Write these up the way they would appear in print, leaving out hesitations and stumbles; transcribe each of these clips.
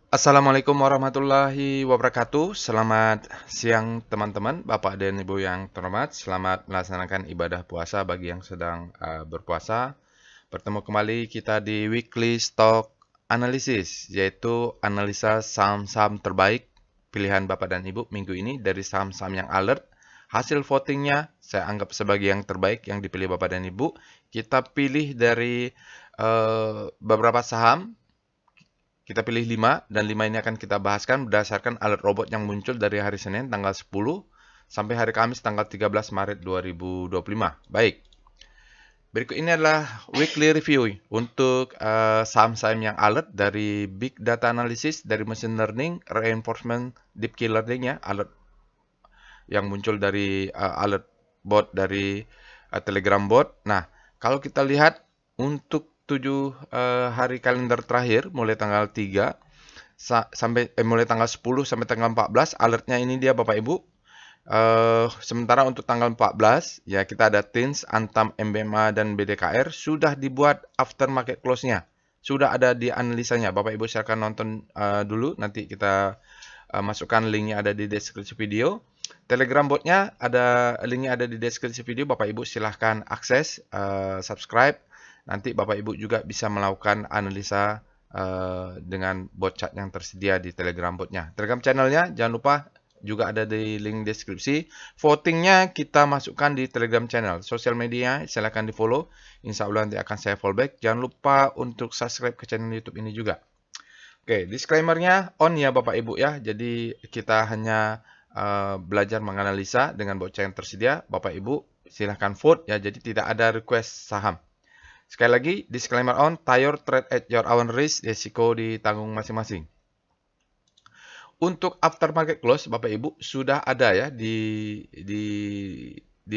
Assalamualaikum warahmatullahi wabarakatuh. Selamat siang teman-teman, Bapak dan Ibu yang terhormat. Selamat melaksanakan ibadah puasa bagi yang sedang berpuasa. Bertemu kembali kita di Weekly Stock Analysis, yaitu analisa saham-saham terbaik pilihan Bapak dan Ibu minggu ini dari saham-saham yang alert. Hasil votingnya saya anggap sebagai yang terbaik yang dipilih Bapak dan Ibu. Kita pilih dari beberapa saham. Kita pilih 5 dan 5 ini akan kita bahaskan berdasarkan alert robot yang muncul dari hari Senin tanggal 10 sampai hari Kamis tanggal 13 Maret 2025. Baik, berikut ini adalah weekly review untuk saham-saham yang alert dari big data analysis, dari machine learning, reinforcement, deep key learning ya, alert yang muncul dari alert bot dari Telegram bot. Nah, kalau kita lihat untuk 7 hari kalender terakhir mulai tanggal 3 sampai mulai tanggal 10 sampai tanggal 14 alertnya ini dia Bapak Ibu. Sementara untuk tanggal 14 ya kita ada TINS, Antam, MBMA dan BDKR sudah dibuat after market close-nya. Sudah ada di analisanya. Bapak Ibu silakan nonton dulu, nanti kita masukkan linknya ada di deskripsi video. Telegram botnya ada linknya ada di deskripsi video. Bapak Ibu silahkan akses, subscribe. Nanti Bapak Ibu juga bisa melakukan analisa dengan bot chat yang tersedia di Telegram botnya. Telegram channelnya jangan lupa juga ada di link deskripsi. Votingnya kita masukkan di Telegram channel. Sosial media silahkan di follow. Insya Allah nanti akan saya follow back. Jangan lupa untuk subscribe ke channel YouTube ini juga. Oke, disclaimer-nya on ya Bapak Ibu ya. Jadi kita hanya belajar menganalisa dengan bot chat yang tersedia. Bapak Ibu silahkan vote ya. Jadi tidak ada request saham. Sekali lagi, disclaimer on, tayor trade at your own risk, risiko ditanggung masing-masing. Untuk aftermarket close, Bapak Ibu sudah ada ya di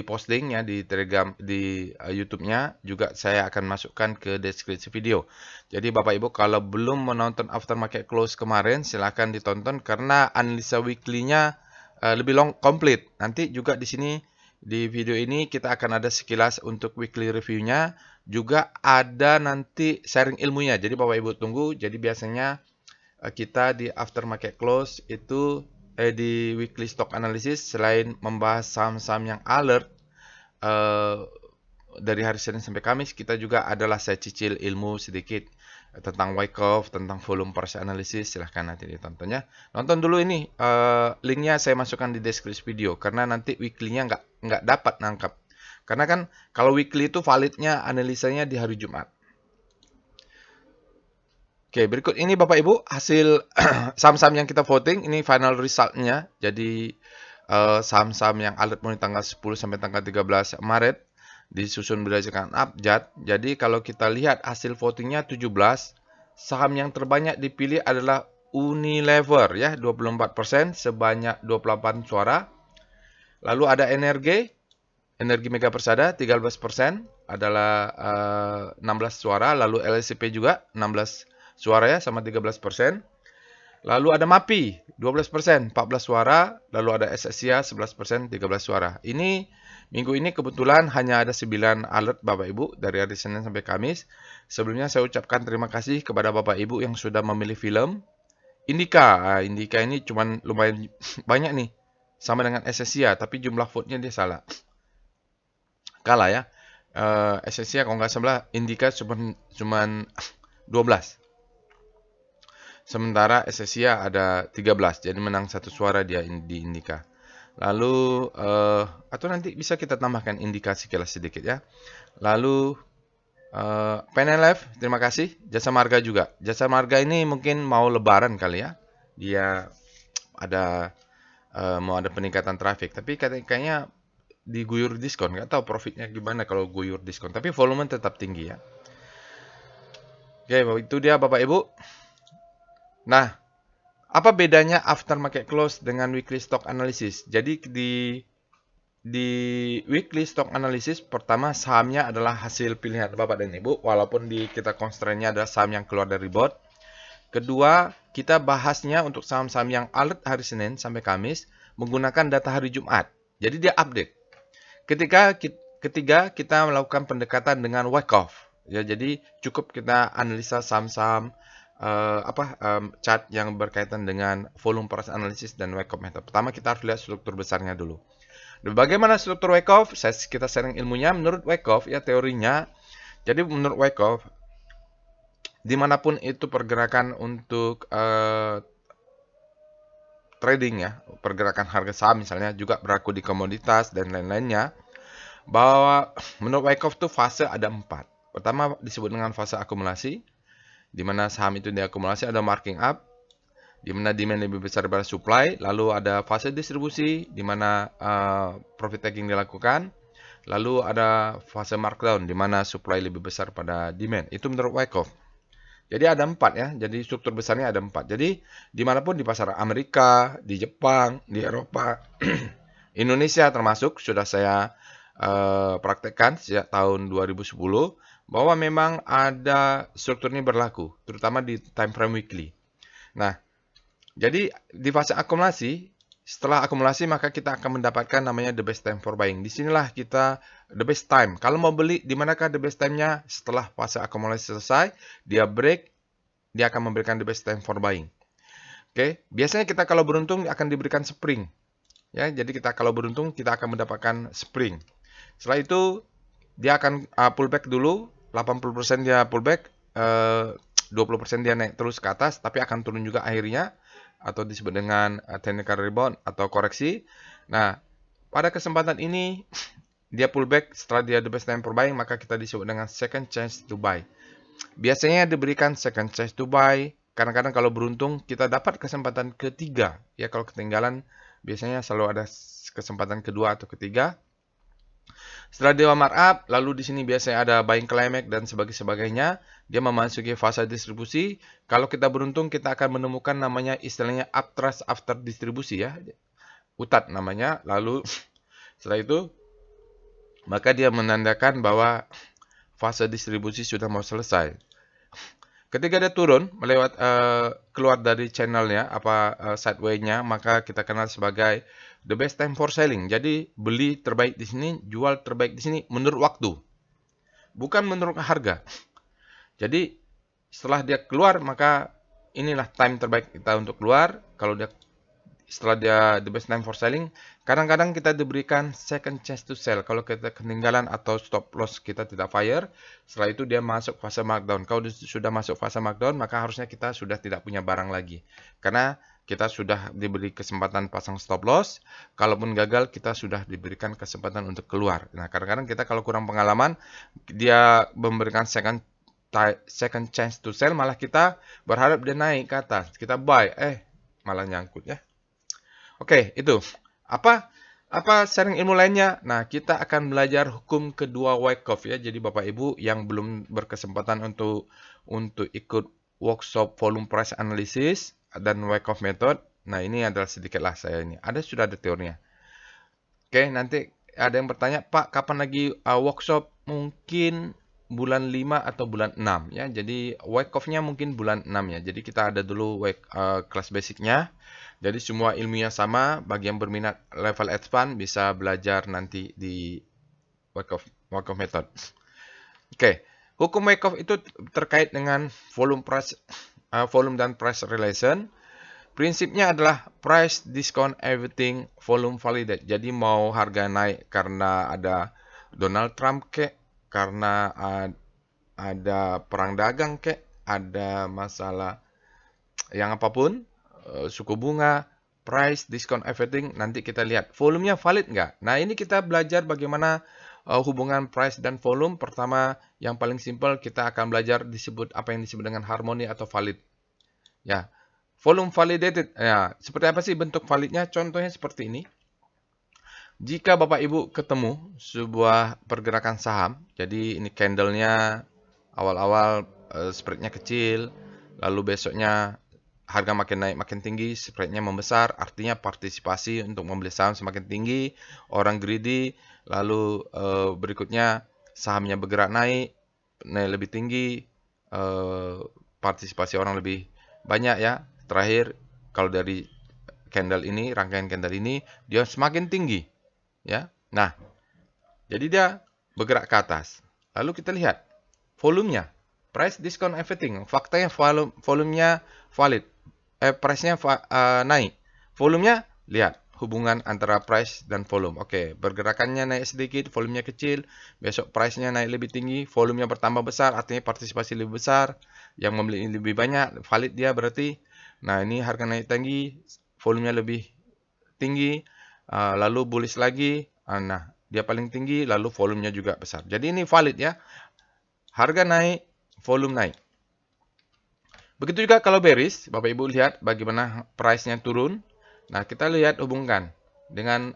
posting ya di Telegram di YouTube-nya juga saya akan masukkan ke deskripsi video. Jadi Bapak Ibu kalau belum menonton aftermarket close kemarin silahkan ditonton karena analisa weekly-nya lebih long komplit. Nanti juga di sini di video ini kita akan ada sekilas untuk weekly review-nya, juga ada nanti sharing ilmunya. Jadi Bapak Ibu tunggu. Jadi biasanya kita di after market close itu di weekly stock analysis selain membahas saham-saham yang alert uh, dari hari Senin sampai Kamis, kita juga adalah saya cicil ilmu sedikit tentang Wyckoff, tentang volume price analysis. Silahkan nanti ditontonnya. Nonton dulu ini, linknya saya masukkan di deskripsi video karena nanti weekly-nya nggak dapat nangkap. Karena kan kalau weekly itu validnya analisanya di hari Jumat. Oke, berikut ini Bapak Ibu hasil saham-saham yang kita voting. Ini final result-nya. Jadi saham-saham yang alert mulai tanggal 10 sampai tanggal 13 Maret disusun berdasarkan abjad. Jadi kalau kita lihat hasil votingnya 17, saham yang terbanyak dipilih adalah Unilever ya 24% sebanyak 28 suara. Lalu ada Energi Mega Persada 13% adalah 16 suara. Lalu LSCP juga 16 suara ya sama 13%. Lalu ada MAPI 12%, 14 suara. Lalu ada SSIA 11%, 13 suara. Ini minggu ini kebetulan hanya ada 9 alert Bapak Ibu dari hari Senin sampai Kamis. Sebelumnya saya ucapkan terima kasih kepada Bapak Ibu yang sudah memilih film Indika. Indika ini cuman lumayan banyak nih. Sama dengan SSIA, tapi jumlah vote-nya dia salah. Kalah ya. SSIA kalau nggak salah Indika cuman 12. Sementara SSIA ada 13, jadi menang satu suara dia di Indika. Lalu, atau nanti bisa kita tambahkan indikasi sekilas sedikit ya. Lalu, PNLF, terima kasih. Jasa Marga juga. Jasa Marga ini mungkin mau lebaran kali ya. Dia ada mau ada peningkatan traffic. Tapi kayaknya diguyur diskon. Nggak tahu profitnya gimana kalau guyur diskon. Tapi volume tetap tinggi ya. Oke, itu dia Bapak Ibu. Nah, apa bedanya after market close dengan weekly stock analysis? Jadi di weekly stock analysis pertama sahamnya adalah hasil pilihan Bapak dan Ibu walaupun di kita constraint-nya adalah saham yang keluar dari bot. Kedua, kita bahasnya untuk saham-saham yang alert hari Senin sampai Kamis menggunakan data hari Jumat. Jadi dia update. Ketiga, kita melakukan pendekatan dengan Wyckoff. Ya, jadi cukup kita analisa saham-saham chart yang berkaitan dengan volume price analysis dan Wyckoff method. Pertama kita harus lihat struktur besarnya dulu. Bagaimana struktur Wyckoff? Kita sharing ilmunya. Menurut Wyckoff ya teorinya. Jadi menurut Wyckoff, dimanapun itu pergerakan untuk trading ya, pergerakan harga saham misalnya juga berlaku di komoditas dan lain-lainnya, bahwa menurut Wyckoff tuh fase ada 4. Pertama disebut dengan fase akumulasi, di mana saham itu diakumulasi ada marking up, di mana demand lebih besar daripada supply, lalu ada fase distribusi, di mana profit taking dilakukan, lalu ada fase markdown, di mana supply lebih besar pada demand. Itu menurut Wyckoff. Jadi ada 4 ya, jadi struktur besarnya ada 4. Jadi dimanapun di pasar Amerika, di Jepang, di Eropa, Indonesia termasuk sudah saya praktekkan sejak tahun 2010 bahwa memang ada struktur ini berlaku, terutama di time frame weekly. Nah, jadi di fase akumulasi, setelah akumulasi maka kita akan mendapatkan namanya the best time for buying. Disinilah kita the best time. Kalau mau beli, di manakah the best time-nya? Setelah fase akumulasi selesai, dia break, dia akan memberikan the best time for buying. Oke, biasanya kita kalau beruntung akan diberikan spring. Ya, jadi kita kalau beruntung kita akan mendapatkan spring. Setelah itu dia akan pullback dulu, 80% dia pullback, 20% dia naik terus ke atas, tapi akan turun juga akhirnya, atau disebut dengan technical rebound atau koreksi. Nah, pada kesempatan ini dia pullback setelah dia the best time for buying, maka kita disebut dengan second chance to buy. Biasanya diberikan second chance to buy. Kadang-kadang kalau beruntung kita dapat kesempatan ketiga. Ya, kalau ketinggalan biasanya selalu ada kesempatan kedua atau ketiga. Setelah dia markup, lalu di sini biasanya ada buying climax dan sebagainya. Dia memasuki fase distribusi. Kalau kita beruntung, kita akan menemukan namanya istilahnya uptrust after distribusi ya. UTAD namanya. Lalu setelah itu, maka dia menandakan bahwa fase distribusi sudah mau selesai. Ketika dia turun melewat keluar dari channelnya sideway-nya, maka kita kenal sebagai the best time for selling. Jadi beli terbaik di sini, jual terbaik di sini menurut waktu, bukan menurut harga. Jadi setelah dia keluar, maka inilah time terbaik kita untuk keluar. Kalau dia setelah dia the best time for selling, kadang-kadang kita diberikan second chance to sell. Kalau kita ketinggalan atau stop loss kita tidak fire, setelah itu dia masuk fase markdown. Kalau sudah masuk fase markdown, maka harusnya kita sudah tidak punya barang lagi. Karena kita sudah diberi kesempatan pasang stop loss. Kalaupun gagal, kita sudah diberikan kesempatan untuk keluar. Nah, kadang-kadang kita kalau kurang pengalaman, dia memberikan second chance to sell, malah kita berharap dia naik ke atas. Kita buy, malah nyangkut ya. Oke, itu. Apa sharing ilmu lainnya? Nah, kita akan belajar hukum kedua Wyckoff ya. Jadi Bapak Ibu yang belum berkesempatan untuk ikut workshop volume price analysis dan Wyckoff method. Nah, ini adalah sedikitlah saya ini. Sudah ada teorinya. Oke, nanti ada yang bertanya, Pak, kapan lagi workshop? Mungkin bulan 5 atau bulan 6 ya. Jadi Wyckoff-nya mungkin bulan 6 ya. Jadi kita ada dulu kelas basicnya. Jadi semua ilmunya sama. Bagi yang berminat level advance bisa belajar nanti di Wyckoff method. Oke, hukum Wyckoff itu terkait dengan volume dan price relation. Prinsipnya adalah price discount everything, volume validate. Jadi mau harga naik karena ada Donald Trump karena ada perang dagang ada masalah yang apapun, suku bunga, price, discount, everything, nanti kita lihat volumenya valid nggak. Nah, ini kita belajar bagaimana hubungan price dan volume. Pertama, yang paling simpel kita akan belajar apa yang disebut dengan harmoni atau valid. Ya, volume validated. Ya, seperti apa sih bentuk validnya? Contohnya seperti ini. Jika Bapak Ibu ketemu sebuah pergerakan saham, jadi ini candlenya awal-awal spreadnya kecil, lalu besoknya harga makin naik makin tinggi, spreadnya membesar, artinya partisipasi untuk membeli saham semakin tinggi, orang greedy, lalu berikutnya sahamnya bergerak naik lebih tinggi, partisipasi orang lebih banyak ya. Terakhir, kalau dari rangkaian candle ini, dia semakin tinggi. Ya, jadi dia bergerak ke atas. Lalu kita lihat volumenya. Price discount everything. Faktanya volumenya valid. Price-nya naik. Volumenya lihat hubungan antara price dan volume. Oke, pergerakannya naik sedikit, volumenya kecil. Besok price-nya naik lebih tinggi, volumenya bertambah besar, artinya partisipasi lebih besar. Yang membeli lebih banyak, valid dia berarti. Nah, ini harga naik tinggi, volumenya lebih tinggi, lalu bullish lagi. Nah, dia paling tinggi, lalu volumenya juga besar. Jadi ini valid ya. Harga naik, volume naik. Begitu juga kalau bearish, Bapak Ibu lihat bagaimana price-nya turun. Nah, kita lihat hubungkan dengan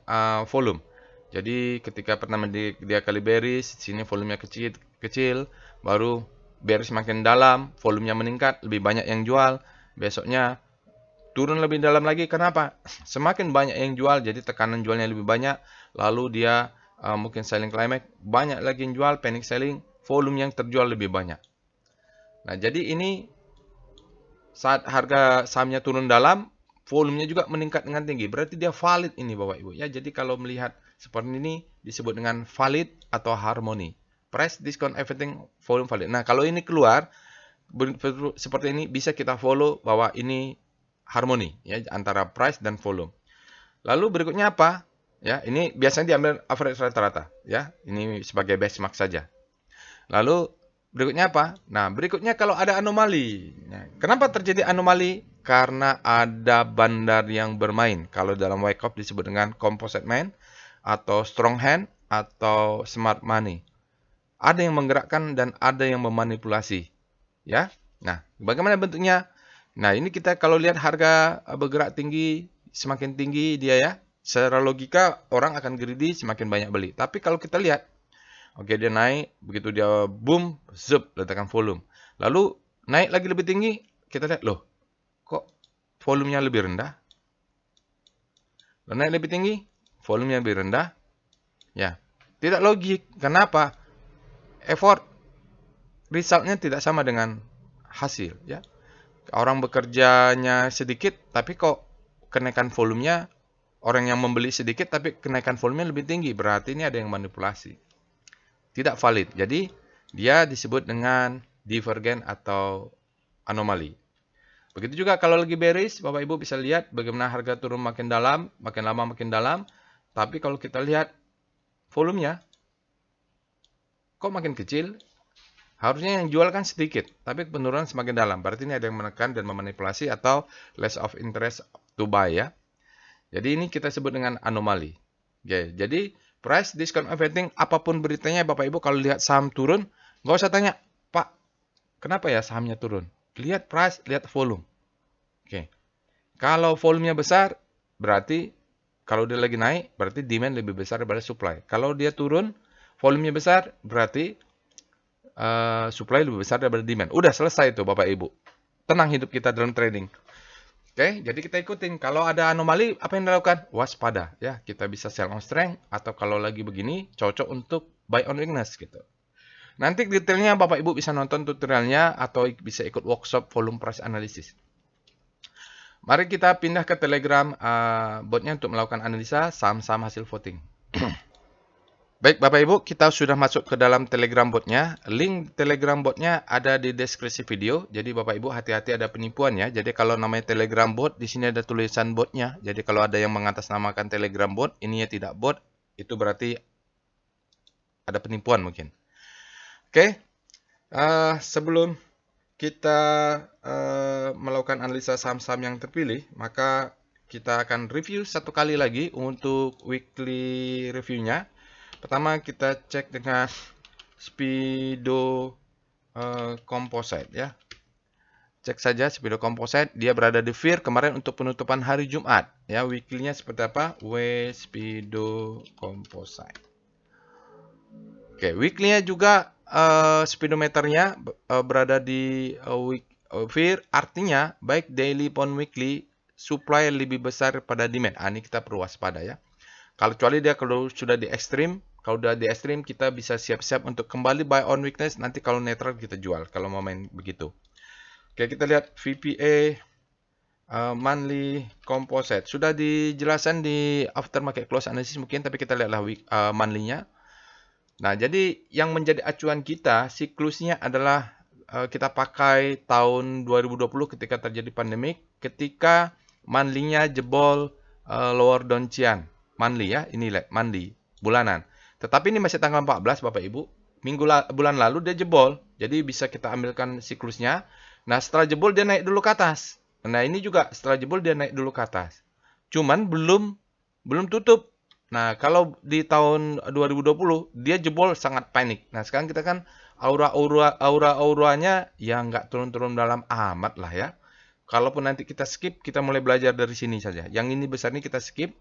volume. Jadi ketika pertama dia kali bearish, sini volumenya kecil, baru bearish makin dalam, volumenya meningkat, lebih banyak yang jual. Besoknya turun lebih dalam lagi. Kenapa? Semakin banyak yang jual, jadi tekanan jualnya lebih banyak. Lalu dia mungkin selling climax, banyak lagi yang jual, panic selling, volume yang terjual lebih banyak. Nah, jadi ini saat harga sahamnya turun dalam, volumenya juga meningkat dengan tinggi. Berarti dia valid ini Bapak Ibu ya. Jadi kalau melihat seperti ini disebut dengan valid atau harmoni. Price discount everything, volume valid. Nah, kalau ini keluar seperti ini bisa kita follow bahwa ini harmoni ya antara price dan volume. Lalu berikutnya apa? Ya, ini biasanya diambil average rata-rata ya. Ini sebagai benchmark saja. Lalu berikutnya apa? Nah, berikutnya kalau ada anomali. Nah, kenapa terjadi anomali? Karena ada bandar yang bermain. Kalau dalam Wyckoff disebut dengan composite man, atau strong hand, atau smart money. Ada yang menggerakkan dan ada yang memanipulasi. Ya. Nah, bagaimana bentuknya? Nah, ini kita kalau lihat harga bergerak tinggi, semakin tinggi dia ya. Secara logika orang akan greedy semakin banyak beli. Tapi kalau kita lihat, oke, dia naik, begitu dia boom, zup, letakkan volume. Lalu naik lagi lebih tinggi, kita lihat, loh, kok volumenya lebih rendah? Lalu naik lebih tinggi, volumenya lebih rendah. Ya, tidak logik. Kenapa? Effort, resultnya tidak sama dengan hasil. Ya, orang bekerjanya sedikit, tapi kok kenaikan volumenya, orang yang membeli sedikit, tapi kenaikan volumenya lebih tinggi. Berarti ini ada yang manipulasi. Tidak valid. Jadi, dia disebut dengan divergen atau anomali. Begitu juga kalau lagi bearish, Bapak Ibu bisa lihat bagaimana harga turun makin dalam, makin lama makin dalam. Tapi kalau kita lihat volumenya, kok makin kecil? Harusnya yang jual kan sedikit, tapi penurunan semakin dalam. Berarti ini ada yang menekan dan memanipulasi atau less of interest to buy ya. Jadi ini kita sebut dengan anomali. Oke, jadi price discount everything, apapun beritanya Bapak Ibu kalau lihat saham turun, nggak usah tanya, Pak, kenapa ya sahamnya turun? Lihat price, lihat volume. Oke. Kalau volumenya besar, berarti kalau dia lagi naik, berarti demand lebih besar daripada supply. Kalau dia turun, volumenya besar, berarti supply lebih besar daripada demand. Udah selesai itu Bapak Ibu. Tenang hidup kita dalam trading. Oke, jadi kita ikutin. Kalau ada anomali, apa yang dilakukan? Waspada. Ya, kita bisa sell on strength, atau kalau lagi begini, cocok untuk buy on weakness gitu. Nanti detailnya Bapak Ibu bisa nonton tutorialnya, atau bisa ikut workshop volume price analysis. Mari kita pindah ke Telegram botnya untuk melakukan analisa saham-saham hasil voting. Baik Bapak Ibu, kita sudah masuk ke dalam Telegram botnya. Link Telegram botnya ada di deskripsi video. Jadi Bapak Ibu hati-hati ada penipuan ya. Jadi kalau namanya Telegram bot, di sini ada tulisan botnya. Jadi kalau ada yang mengatasnamakan Telegram bot, ini ya tidak bot, itu berarti ada penipuan mungkin. Oke, sebelum kita melakukan analisa saham-saham yang terpilih, maka kita akan review satu kali lagi untuk weekly reviewnya. Pertama kita cek dengan Speedo Composite ya. Cek saja Speedo Composite, dia berada di FIR kemarin untuk penutupan hari Jumat ya. Weekly-nya seperti apa? Speedo Composite. Oke, weekly-nya juga speedometernya berada di FIR, artinya baik daily maupun weekly supply lebih besar pada demand. Ini kita perlu waspada ya. Kecuali dia kalau sudah di ekstrim, kalau sudah di ekstrim kita bisa siap-siap untuk kembali buy on weakness, nanti kalau netral kita jual, kalau mau main begitu. Oke, kita lihat VPA monthly composite. Sudah dijelaskan di after market close analysis mungkin, tapi kita lihatlah monthly-nya. Nah, jadi yang menjadi acuan kita siklusnya adalah kita pakai tahun 2020 ketika terjadi pandemik, ketika monthly-nya jebol lower Donchian. Monthly ya, ini monthly, bulanan. Tetapi ini masih tanggal 14 Bapak Ibu. Bulan lalu dia jebol. Jadi bisa kita ambilkan siklusnya. Nah, setelah jebol dia naik dulu ke atas. Nah, ini juga setelah jebol dia naik dulu ke atas. Cuman belum tutup. Nah, kalau di tahun 2020 dia jebol sangat panik. Nah, sekarang kita kan aura-auranya ya nggak turun-turun dalam amat lah ya. Kalaupun nanti kita skip, kita mulai belajar dari sini saja. Yang ini besar ini kita skip.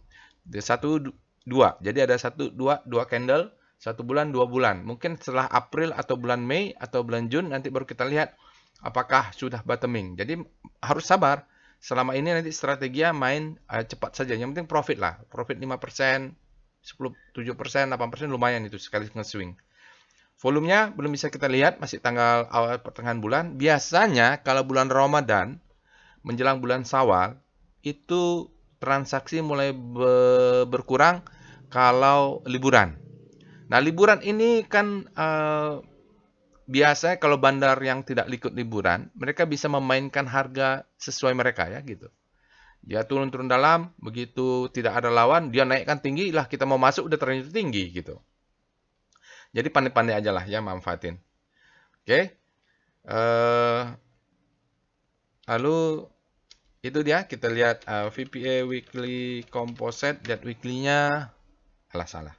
1, 2. Jadi ada 1, 2 candle. 1 bulan, 2 bulan. Mungkin setelah April atau bulan Mei atau bulan Jun nanti baru kita lihat apakah sudah bottoming. Jadi harus sabar. Selama ini nanti strateginya main cepat saja. Yang penting profit lah. Profit 5%, 10, 7%, 8% lumayan itu sekali nge-swing. Volumenya belum bisa kita lihat. Masih tanggal awal pertengahan bulan. Biasanya kalau bulan Ramadan, menjelang bulan Syawal, itu transaksi mulai berkurang kalau liburan. Nah, liburan ini kan biasanya kalau bandar yang tidak ikut liburan, mereka bisa memainkan harga sesuai mereka ya gitu. Dia turun-turun dalam, begitu tidak ada lawan, dia naikkan tinggi, lah kita mau masuk udah terlalu tinggi gitu. Jadi pandai-pandai aja lah ya manfaatin. Oke. Lalu itu dia kita lihat VPA weekly composite, lihat weekly-nya. Salah.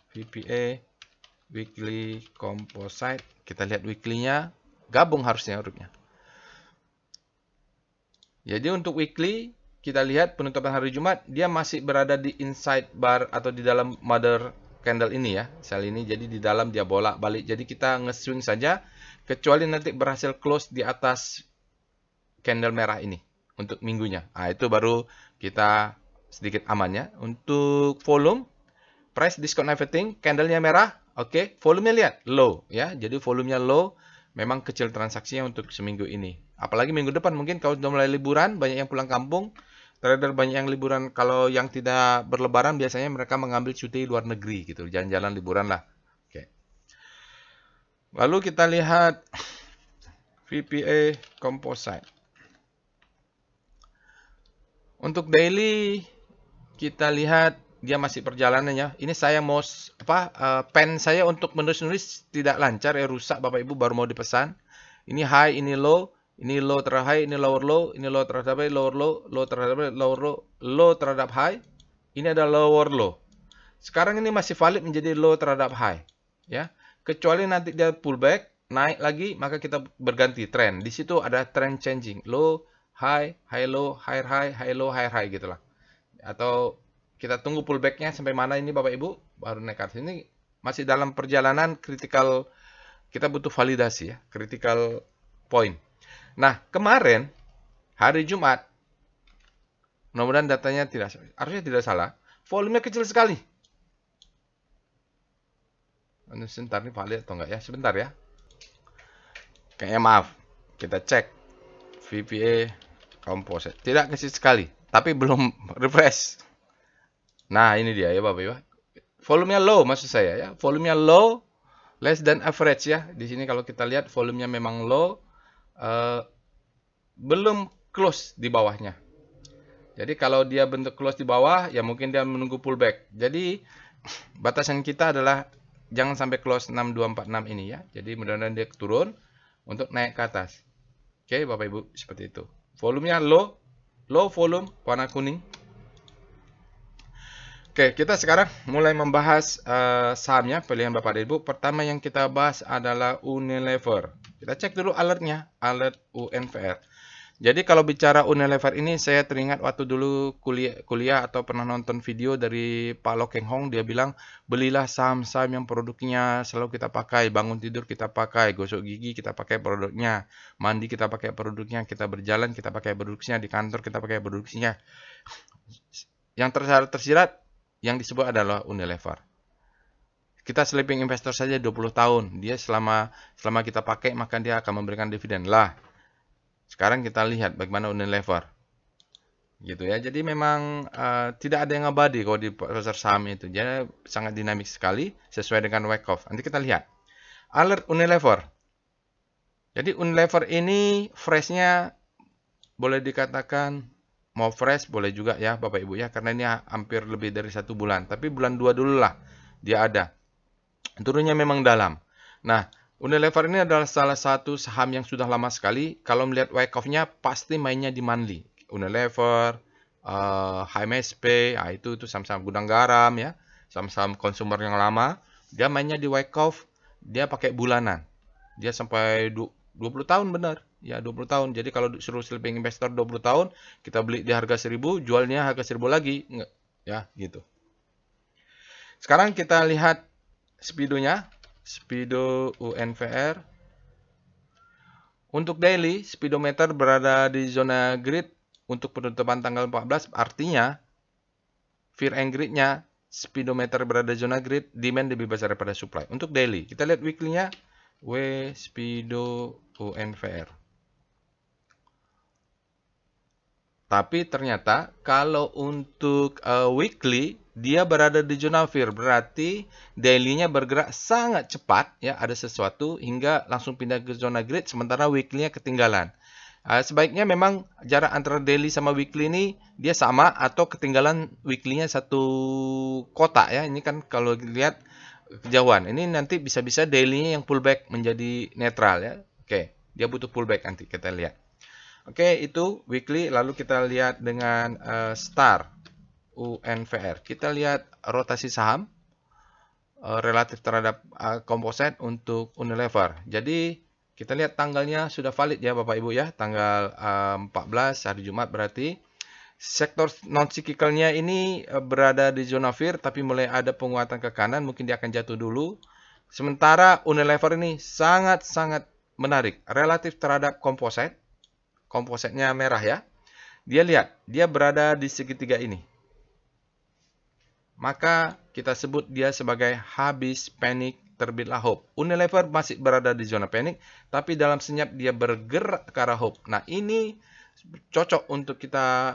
VPA weekly composite, kita lihat weekly-nya, gabung harusnya hurufnya. Jadi untuk weekly kita lihat penutupan hari Jumat dia masih berada di inside bar atau di dalam mother candle ini ya, sel ini. Jadi di dalam dia bolak-balik. Jadi kita nge-swing saja kecuali nanti berhasil close di atas candle merah ini untuk minggunya. Nah, itu baru kita sedikit aman ya. Untuk volume, price, discount, everything, candlenya merah, oke. Volumenya lihat, low ya. Jadi volumenya low, memang kecil transaksinya untuk seminggu ini. Apalagi minggu depan mungkin kalau sudah mulai liburan, banyak yang pulang kampung, trader banyak yang liburan. Kalau yang tidak berlebaran biasanya mereka mengambil cuti luar negeri gitu, jalan-jalan liburan lah. Oke. Lalu kita lihat VPA composite. Untuk daily kita lihat dia masih perjalanannya. Ini saya mau pen saya untuk menulis tidak lancar ya, rusak Bapak Ibu, baru mau dipesan. Ini high, ini low terhadap high, ini lower low, ini low terhadap high, lower low, low terhadap high, lower low, low terhadap high. Ini ada lower low. Sekarang ini masih valid menjadi low terhadap high, ya. Kecuali nanti dia pullback, naik lagi, maka kita berganti trend. Di situ ada trend changing, low, high, high low, higher high, high low, higher high gitulah. Atau kita tunggu pullbacknya sampai mana ini Bapak Ibu, baru naik ke atas. Ini masih dalam perjalanan kritikal, kita butuh validasi ya, critical point. Nah, kemarin hari Jumat, mudah-mudahan datanya harusnya tidak salah, volumenya kecil sekali. Sebentar nih valid atau enggak ya, sebentar ya. Kayaknya maaf, kita cek VPA composite, tidak kecil sekali, tapi belum refresh. Nah, ini dia ya Bapak Ibu. Volumenya low maksud saya ya. Volumenya low, less than average ya. Di sini kalau kita lihat volumenya memang low, belum close di bawahnya. Jadi kalau dia bentuk close di bawah, ya mungkin dia menunggu pullback. Jadi batasan kita adalah jangan sampai close 6246 ini ya. Jadi mudah-mudahan dia turun untuk naik ke atas. Oke Bapak Ibu, seperti itu. Volumenya low volume, warna kuning. Oke, kita sekarang mulai membahas sahamnya, pilihan Bapak dan Ibu. Pertama yang kita bahas adalah Unilever. Kita cek dulu alertnya, alert UNVR. Jadi kalau bicara Unilever ini, saya teringat waktu dulu kuliah atau pernah nonton video dari Pak Lo Keng Hong. Dia bilang, belilah saham-saham yang produknya selalu kita pakai. Bangun tidur kita pakai, gosok gigi kita pakai produknya, mandi kita pakai produknya, kita berjalan kita pakai produknya, di kantor kita pakai produknya. Yang tersirat yang disebut adalah Unilever. Kita sleeping investor saja 20 tahun. Dia selama kita pakai, maka dia akan memberikan dividen lah. Sekarang kita lihat bagaimana Unilever. Gitu ya. Jadi memang tidak ada yang abadi kalau di pasar saham itu. Jadi sangat dinamik sekali sesuai dengan Wyckoff. Nanti kita lihat. Alert Unilever. Jadi Unilever ini freshnya boleh dikatakan mau fresh boleh juga ya Bapak Ibu ya, karena ini hampir lebih dari 1 bulan. Tapi bulan 2 dulu lah dia ada. Turunnya memang dalam. Nah, Unilever ini adalah salah satu saham yang sudah lama sekali. Kalau melihat wake off-nya pasti mainnya di monthly. Unilever, HMSP, itu saham-saham gudang garam ya, saham-saham konsumer yang lama. Dia mainnya di wake off, dia pakai bulanan. Dia sampai 20 tahun benar. Ya, 20 tahun. Jadi kalau suruh sleeping investor 20 tahun, kita beli di harga 1000, jualnya harga 1000 lagi. Nggak, ya, gitu. Sekarang kita lihat speedonya. Speedo UNVR. Untuk daily, speedometer berada di zona grid untuk penutupan tanggal 14. Artinya, fear and greed-nya, speedometer berada di zona grid, demand lebih besar daripada supply. Untuk daily, kita lihat weekly-nya. Speedo UNVR. Tapi ternyata kalau untuk weekly dia berada di zona fear, berarti daily-nya bergerak sangat cepat ya, ada sesuatu hingga langsung pindah ke zona grid, sementara weekly-nya ketinggalan. Sebaiknya memang jarak antara daily sama weekly ini dia sama atau ketinggalan weekly-nya satu kotak ya. Ini kan kalau lihat kejauhan. Ini nanti bisa-bisa daily-nya yang pullback menjadi netral ya. Oke, dia butuh pullback nanti kita lihat. Oke, itu weekly. Lalu kita lihat dengan STAR UNVR. Kita lihat rotasi saham relatif terhadap komposit untuk Unilever. Jadi kita lihat tanggalnya sudah valid ya Bapak Ibu ya. Tanggal 14 hari Jumat berarti. Sektor non-cyclicalnya ini berada di zona fear, tapi mulai ada penguatan ke kanan. Mungkin dia akan jatuh dulu. Sementara Unilever ini sangat-sangat menarik. Relatif terhadap komposit. Kompositnya merah ya. Dia lihat, dia berada di segitiga ini. Maka kita sebut dia sebagai habis panik terbitlah hope. Unilever masih berada di zona panik, tapi dalam senyap dia bergerak ke arah hope. Nah ini cocok untuk kita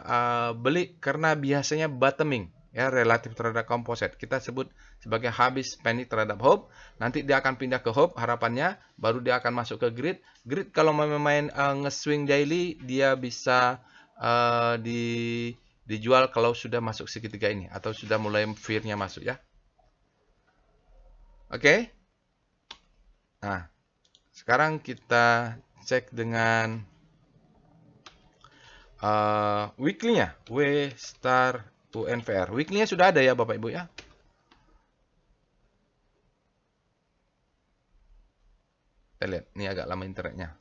beli karena biasanya bottoming ya, relatif terhadap komposit. Kita sebut sebagai habis panik terhadap hope. Nanti dia akan pindah ke hope harapannya, baru dia akan masuk ke grid. Grid kalau main nge-swing daily dia bisa dijual kalau sudah masuk segitiga ini atau sudah mulai fear-nya masuk ya. Oke. Nah, sekarang kita cek dengan weekly-nya. W star UNVR. Weekly-nya sudah ada ya Bapak Ibu ya. Kita lihat, ini agak lama internetnya.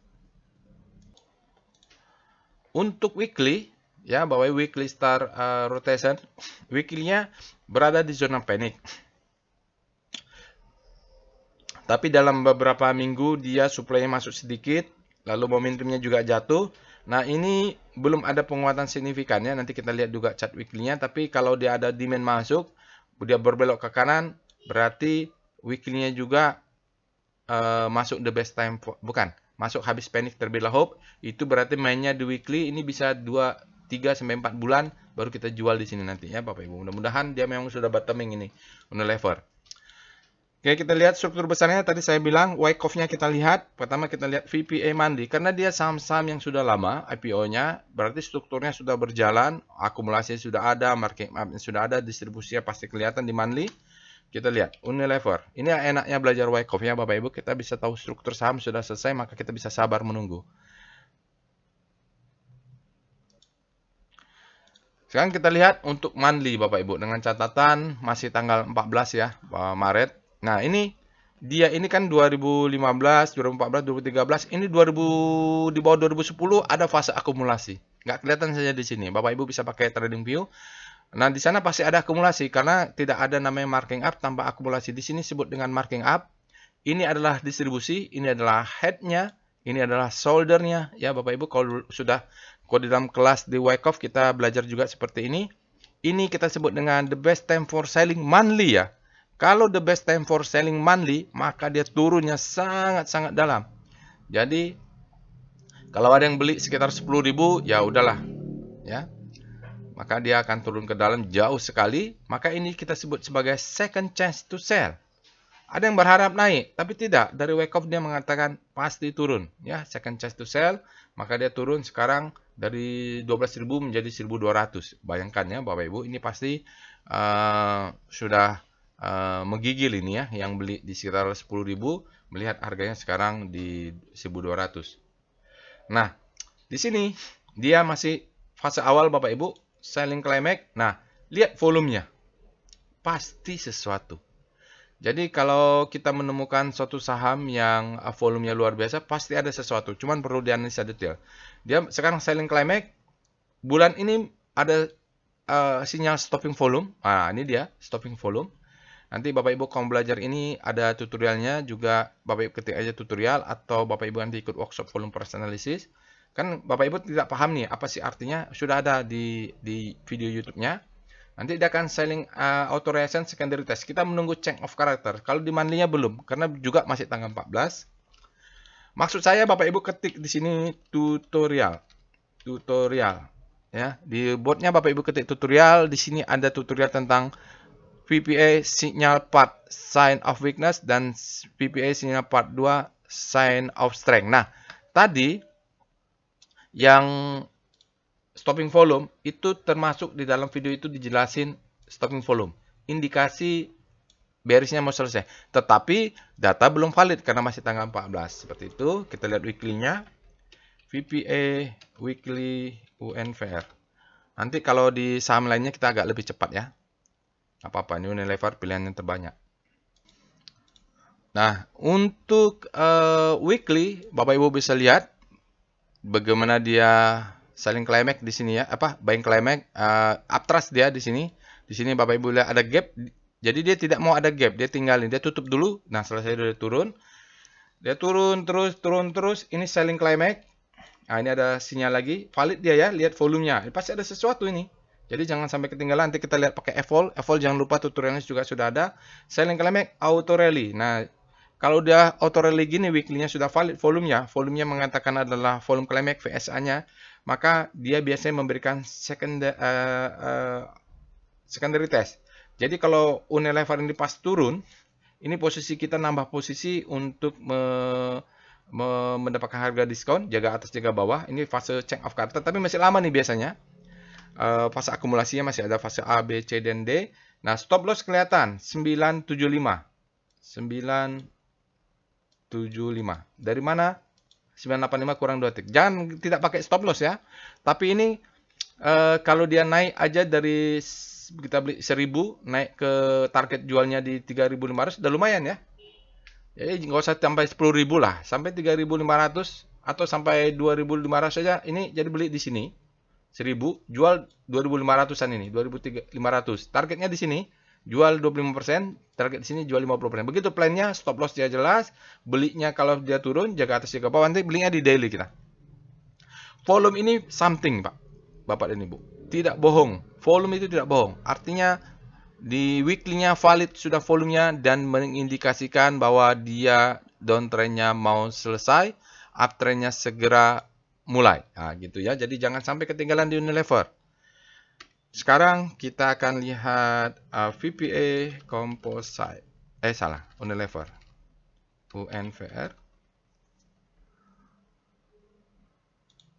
Untuk weekly, ya Bapak Ibu, weekly star rotation, weekly-nya berada di zona panik. Tapi dalam beberapa minggu dia supply-nya masuk sedikit, lalu momentumnya juga jatuh. Nah ini belum ada penguatan signifikannya, nanti kita lihat juga chart weekly-nya. Tapi kalau dia ada demand masuk, dia berbelok ke kanan, berarti weekly-nya juga masuk the best time, bukan, masuk habis panik terbitlah hope. Itu berarti mainnya di weekly, ini bisa 3-4 bulan, baru kita jual di sini nanti ya Bapak Ibu. Mudah-mudahan dia memang sudah bottoming ini, Unilever. Oke, kita lihat struktur besarnya. Tadi saya bilang, wake off-nya kita lihat. Pertama kita lihat VPA Monthly. Karena dia saham-saham yang sudah lama, IPO-nya, berarti strukturnya sudah berjalan, akumulasinya sudah ada, market map-nya sudah ada, distribusinya pasti kelihatan di monthly. Kita lihat, Unilever. Ini enaknya belajar wake off ya Bapak Ibu. Kita bisa tahu struktur saham sudah selesai, maka kita bisa sabar menunggu. Sekarang kita lihat untuk monthly Bapak Ibu. Dengan catatan masih tanggal 14 ya, Maret. Nah ini dia ini kan 2015, 2014, 2013. Ini 2000 di bawah 2010 ada fase akumulasi. Nggak kelihatan saja di sini. Bapak Ibu bisa pakai TradingView. Nah di sana pasti ada akumulasi karena tidak ada namanya marking up tanpa akumulasi. Di sini disebut dengan marking up. Ini adalah distribusi. Ini adalah head-nya. Ini adalah shoulder-nya. Ya Bapak Ibu kalau di dalam kelas di Wyckoff kita belajar juga seperti ini. Ini kita sebut dengan the best time for selling monthly ya. Kalau the best time for selling monthly, maka dia turunnya sangat-sangat dalam. Jadi, kalau ada yang beli sekitar 10.000, ya udahlah. Ya. Maka dia akan turun ke dalam jauh sekali. Maka ini kita sebut sebagai second chance to sell. Ada yang berharap naik, tapi tidak. Dari wake up dia mengatakan pasti turun. Ya, second chance to sell, maka dia turun sekarang dari 12.000 menjadi 1.200. Bayangkan ya Bapak Ibu, ini pasti sudah menggigil ini ya, yang beli di sekitar 10.000 melihat harganya sekarang di 1.200. Nah, di sini dia masih fase awal Bapak Ibu, selling climax. Nah, lihat volumenya. Pasti sesuatu. Jadi kalau kita menemukan suatu saham yang volumenya luar biasa, pasti ada sesuatu. Cuman perlu dianalisa detail. Dia sekarang selling climax. Bulan ini ada sinyal stopping volume. Nah, ini dia stopping volume. Nanti Bapak Ibu kalau belajar ini ada tutorialnya juga. Bapak Ibu ketik aja tutorial atau Bapak Ibu nanti ikut workshop volume price analysis. Kan Bapak Ibu tidak paham nih apa sih artinya, sudah ada di video YouTube-nya. Nanti dia akan selling auto reaction secondary test. Kita menunggu change of character. Kalau di monthly-nya belum, karena juga masih tanggal 14. Maksud saya Bapak Ibu ketik di sini tutorial. Tutorial. Ya, di boardnya Bapak Ibu ketik tutorial. Di sini ada tutorial tentang VPA signal part sign of weakness dan VPA signal part 2 sign of strength. Nah, tadi yang stopping volume itu termasuk di dalam video itu dijelasin stopping volume. Indikasi bearisnya mau selesai. Tetapi data belum valid karena masih tanggal 14. Seperti itu. Kita lihat weekly-nya. VPA weekly UNVR. Nanti kalau di saham lainnya kita agak lebih cepat ya. Apa-apa, ini Unilever pilihan yang terbanyak. Nah, untuk weekly, Bapak Ibu bisa lihat bagaimana dia selling climax di sini ya, buying climax, uptrust dia di sini. Di sini Bapak Ibu lihat ada gap. Jadi dia tidak mau ada gap, dia tinggalin, dia tutup dulu. Nah, selesai dia turun. Dia turun terus. Ini selling climax. Nah, ini ada sinyal lagi, valid dia ya, lihat volumenya. Pasti ada sesuatu ini. Jadi jangan sampai ketinggalan. Nanti kita lihat pakai evol. Evol jangan lupa tutorialnya juga sudah ada. Selling climax auto rally. Nah, kalau dia auto rally gini weekly-nya sudah valid volumenya. Volumenya mengatakan adalah volume climax VSA-nya. Maka dia biasanya memberikan secondary test. Jadi kalau Unilever ini pas turun, ini posisi kita nambah posisi untuk mendapatkan harga diskon, jaga atas jaga bawah. Ini fase change of character, tapi masih lama nih biasanya. Fase akumulasinya masih ada fase A, B, C, dan D. Nah, stop loss kelihatan 975. 975. Dari mana? 985 kurang 2 tik. Jangan tidak pakai stop loss ya. Tapi ini kalau dia naik aja dari kita beli 1000 naik ke target jualnya di 3.500 udah lumayan ya. Jadi nggak usah sampai 10.000 lah, sampai 3.500 atau sampai 2.500 saja. Ini jadi beli di sini 1.000, jual 2.500-an ini, 2.500. Targetnya di sini jual 25%, target di sini jual 50%. Begitu plannya, stop loss dia jelas, belinya kalau dia turun, jaga atas jaga bawah, nanti belinya di daily kita. Volume ini something, Pak. Bapak dan Ibu. Tidak bohong. Volume itu tidak bohong. Artinya di weekly-nya valid sudah volumenya dan mengindikasikan bahwa dia downtrend-nya mau selesai, uptrend-nya segera mulai. Nah, gitu ya. Jadi jangan sampai ketinggalan di Unilever. Sekarang kita akan lihat VPA Composite. Unilever. UNVR.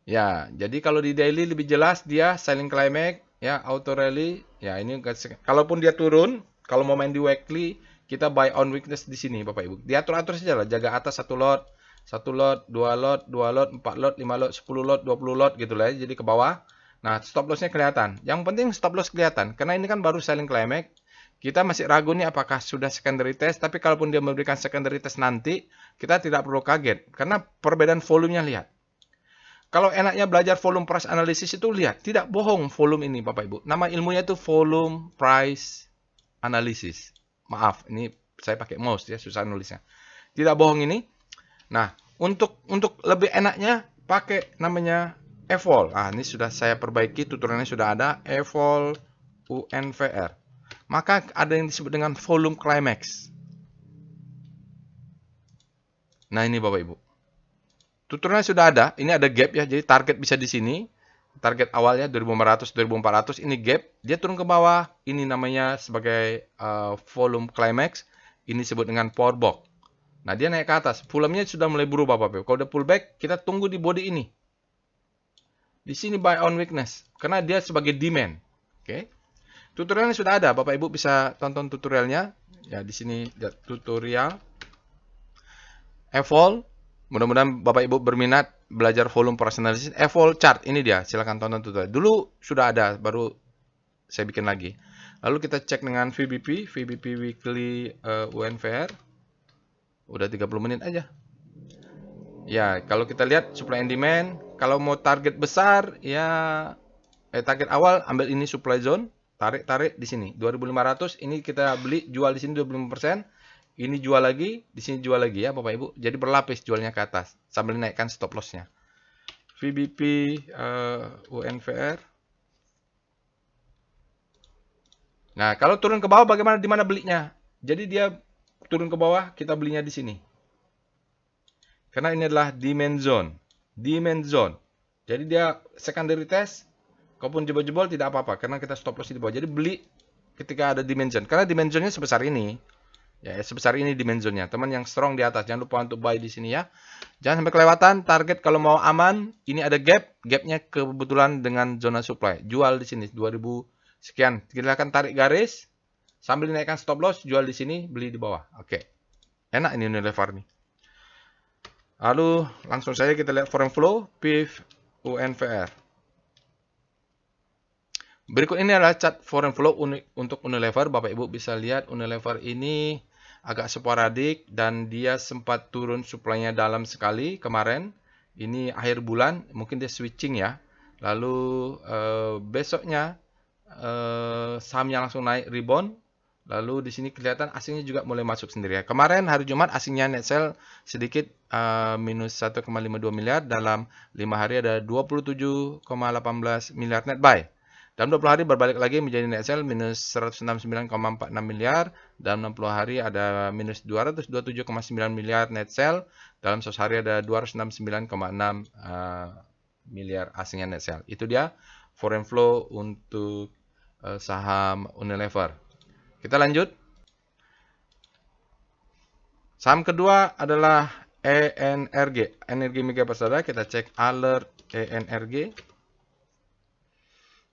Ya, jadi kalau di daily lebih jelas dia selling climax, ya auto rally. Ya, ini kalaupun dia turun, kalau mau main di weekly, kita buy on weakness di sini Bapak Ibu. Diatur-atur saja lah, jaga atas satu lot, 2 lot, 4 lot, 5 lot, 10 lot, 20 lot gitu lah. Jadi ke bawah. Nah, stop loss-nya kelihatan. Yang penting stop loss kelihatan karena ini kan baru selling climax. Kita masih ragu nih apakah sudah secondary test, tapi kalaupun dia memberikan secondary test nanti, kita tidak perlu kaget karena perbedaan volumenya lihat. Kalau enaknya belajar volume price analysis itu lihat, tidak bohong volume ini Bapak Ibu. Nama ilmunya itu volume price analysis. Maaf, ini saya pakai mouse ya, susah nulisnya. Tidak bohong ini. Nah, untuk lebih enaknya pakai namanya evol. Ah, ini sudah saya perbaiki, tutorialnya sudah ada, evol UNVR. Maka ada yang disebut dengan volume climax. Nah, ini Bapak Ibu. Tutorialnya sudah ada, ini ada gap ya, jadi target bisa di sini. Target awalnya 2.500, 2.400, ini gap, dia turun ke bawah. Ini namanya sebagai volume climax. Ini disebut dengan power box. Nah, dia naik ke atas. Volume-nya sudah mulai berubah, Bapak Ibu. Kalau udah pullback, kita tunggu di body ini. Di sini buy on weakness. Karena dia sebagai demand. Oke. Tutorialnya sudah ada. Bapak Ibu bisa tonton tutorialnya. Ya, di sini tutorial. Evol. Mudah-mudahan Bapak Ibu berminat belajar volume price analysis. Evol chart. Ini dia. Silahkan tonton tutorial. Dulu sudah ada. Baru saya bikin lagi. Lalu kita cek dengan VBP. VBP weekly UNVR. Udah 30 menit aja. Ya, kalau kita lihat supply and demand. Kalau mau target besar, ya target awal ambil ini supply zone. Tarik di sini 2.500. Ini kita beli, jual di sini 25%. Ini jual lagi, di sini jual lagi ya Bapak Ibu. Jadi berlapis jualnya ke atas sambil naikkan stop lossnya. VBP UNVR. Nah, kalau turun ke bawah bagaimana, di mana belinya? Jadi dia turun ke bawah, kita belinya di sini. Karena ini adalah demand zone. Demand zone. Jadi dia secondary test, kalaupun jebol-jebol tidak apa-apa karena kita stop loss di bawah. Jadi beli ketika ada demand zone. Karena demand zone-nya sebesar ini. Ya, sebesar ini dimensionnya. Teman yang strong di atas, jangan lupa untuk buy di sini ya. Jangan sampai kelewatan target kalau mau aman. Ini ada gap, gapnya kebetulan dengan zona supply. Jual di sini 2000 sekian. Kita akan tarik garis sambil dinaikkan stop loss, jual di sini, beli di bawah. Oke. Enak ini Unilever nih. Lalu langsung saja kita lihat foreign flow PIF UNVR. Berikut ini adalah chart foreign flow untuk Unilever. Bapak Ibu bisa lihat Unilever ini agak sporadik dan dia sempat turun supply-nya dalam sekali kemarin. Ini akhir bulan, mungkin dia switching ya. Lalu besoknya sahamnya langsung naik rebound. Lalu di sini kelihatan asingnya juga mulai masuk sendiri ya. Kemarin hari Jumat asingnya net sell sedikit minus 1,52 miliar. Dalam 5 hari ada 27,18 miliar net buy. Dalam 20 hari berbalik lagi menjadi net sell minus 169,46 miliar. Dalam 60 hari ada minus 227,9 miliar net sell. Dalam 100 hari ada 269,6 miliar asingnya net sell. Itu dia foreign flow untuk saham Unilever. Kita lanjut. Saham kedua adalah ENRG. Energi Mega Persada. Kita cek alert ENRG.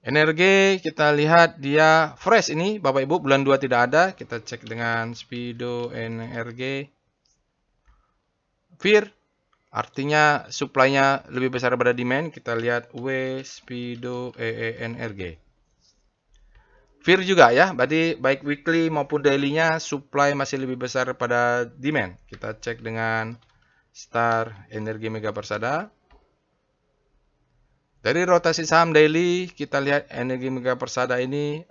Energi kita lihat dia fresh ini Bapak Ibu, bulan 2 tidak ada. Kita cek dengan Speedo Energi. Fear artinya supply-nya lebih besar daripada demand. Kita lihat W Speedo ENRG. Fear juga ya, berarti baik weekly maupun daily-nya supply masih lebih besar daripada demand. Kita cek dengan Star Energi Mega Persada. Dari rotasi saham daily, kita lihat Energi Mega Persada ini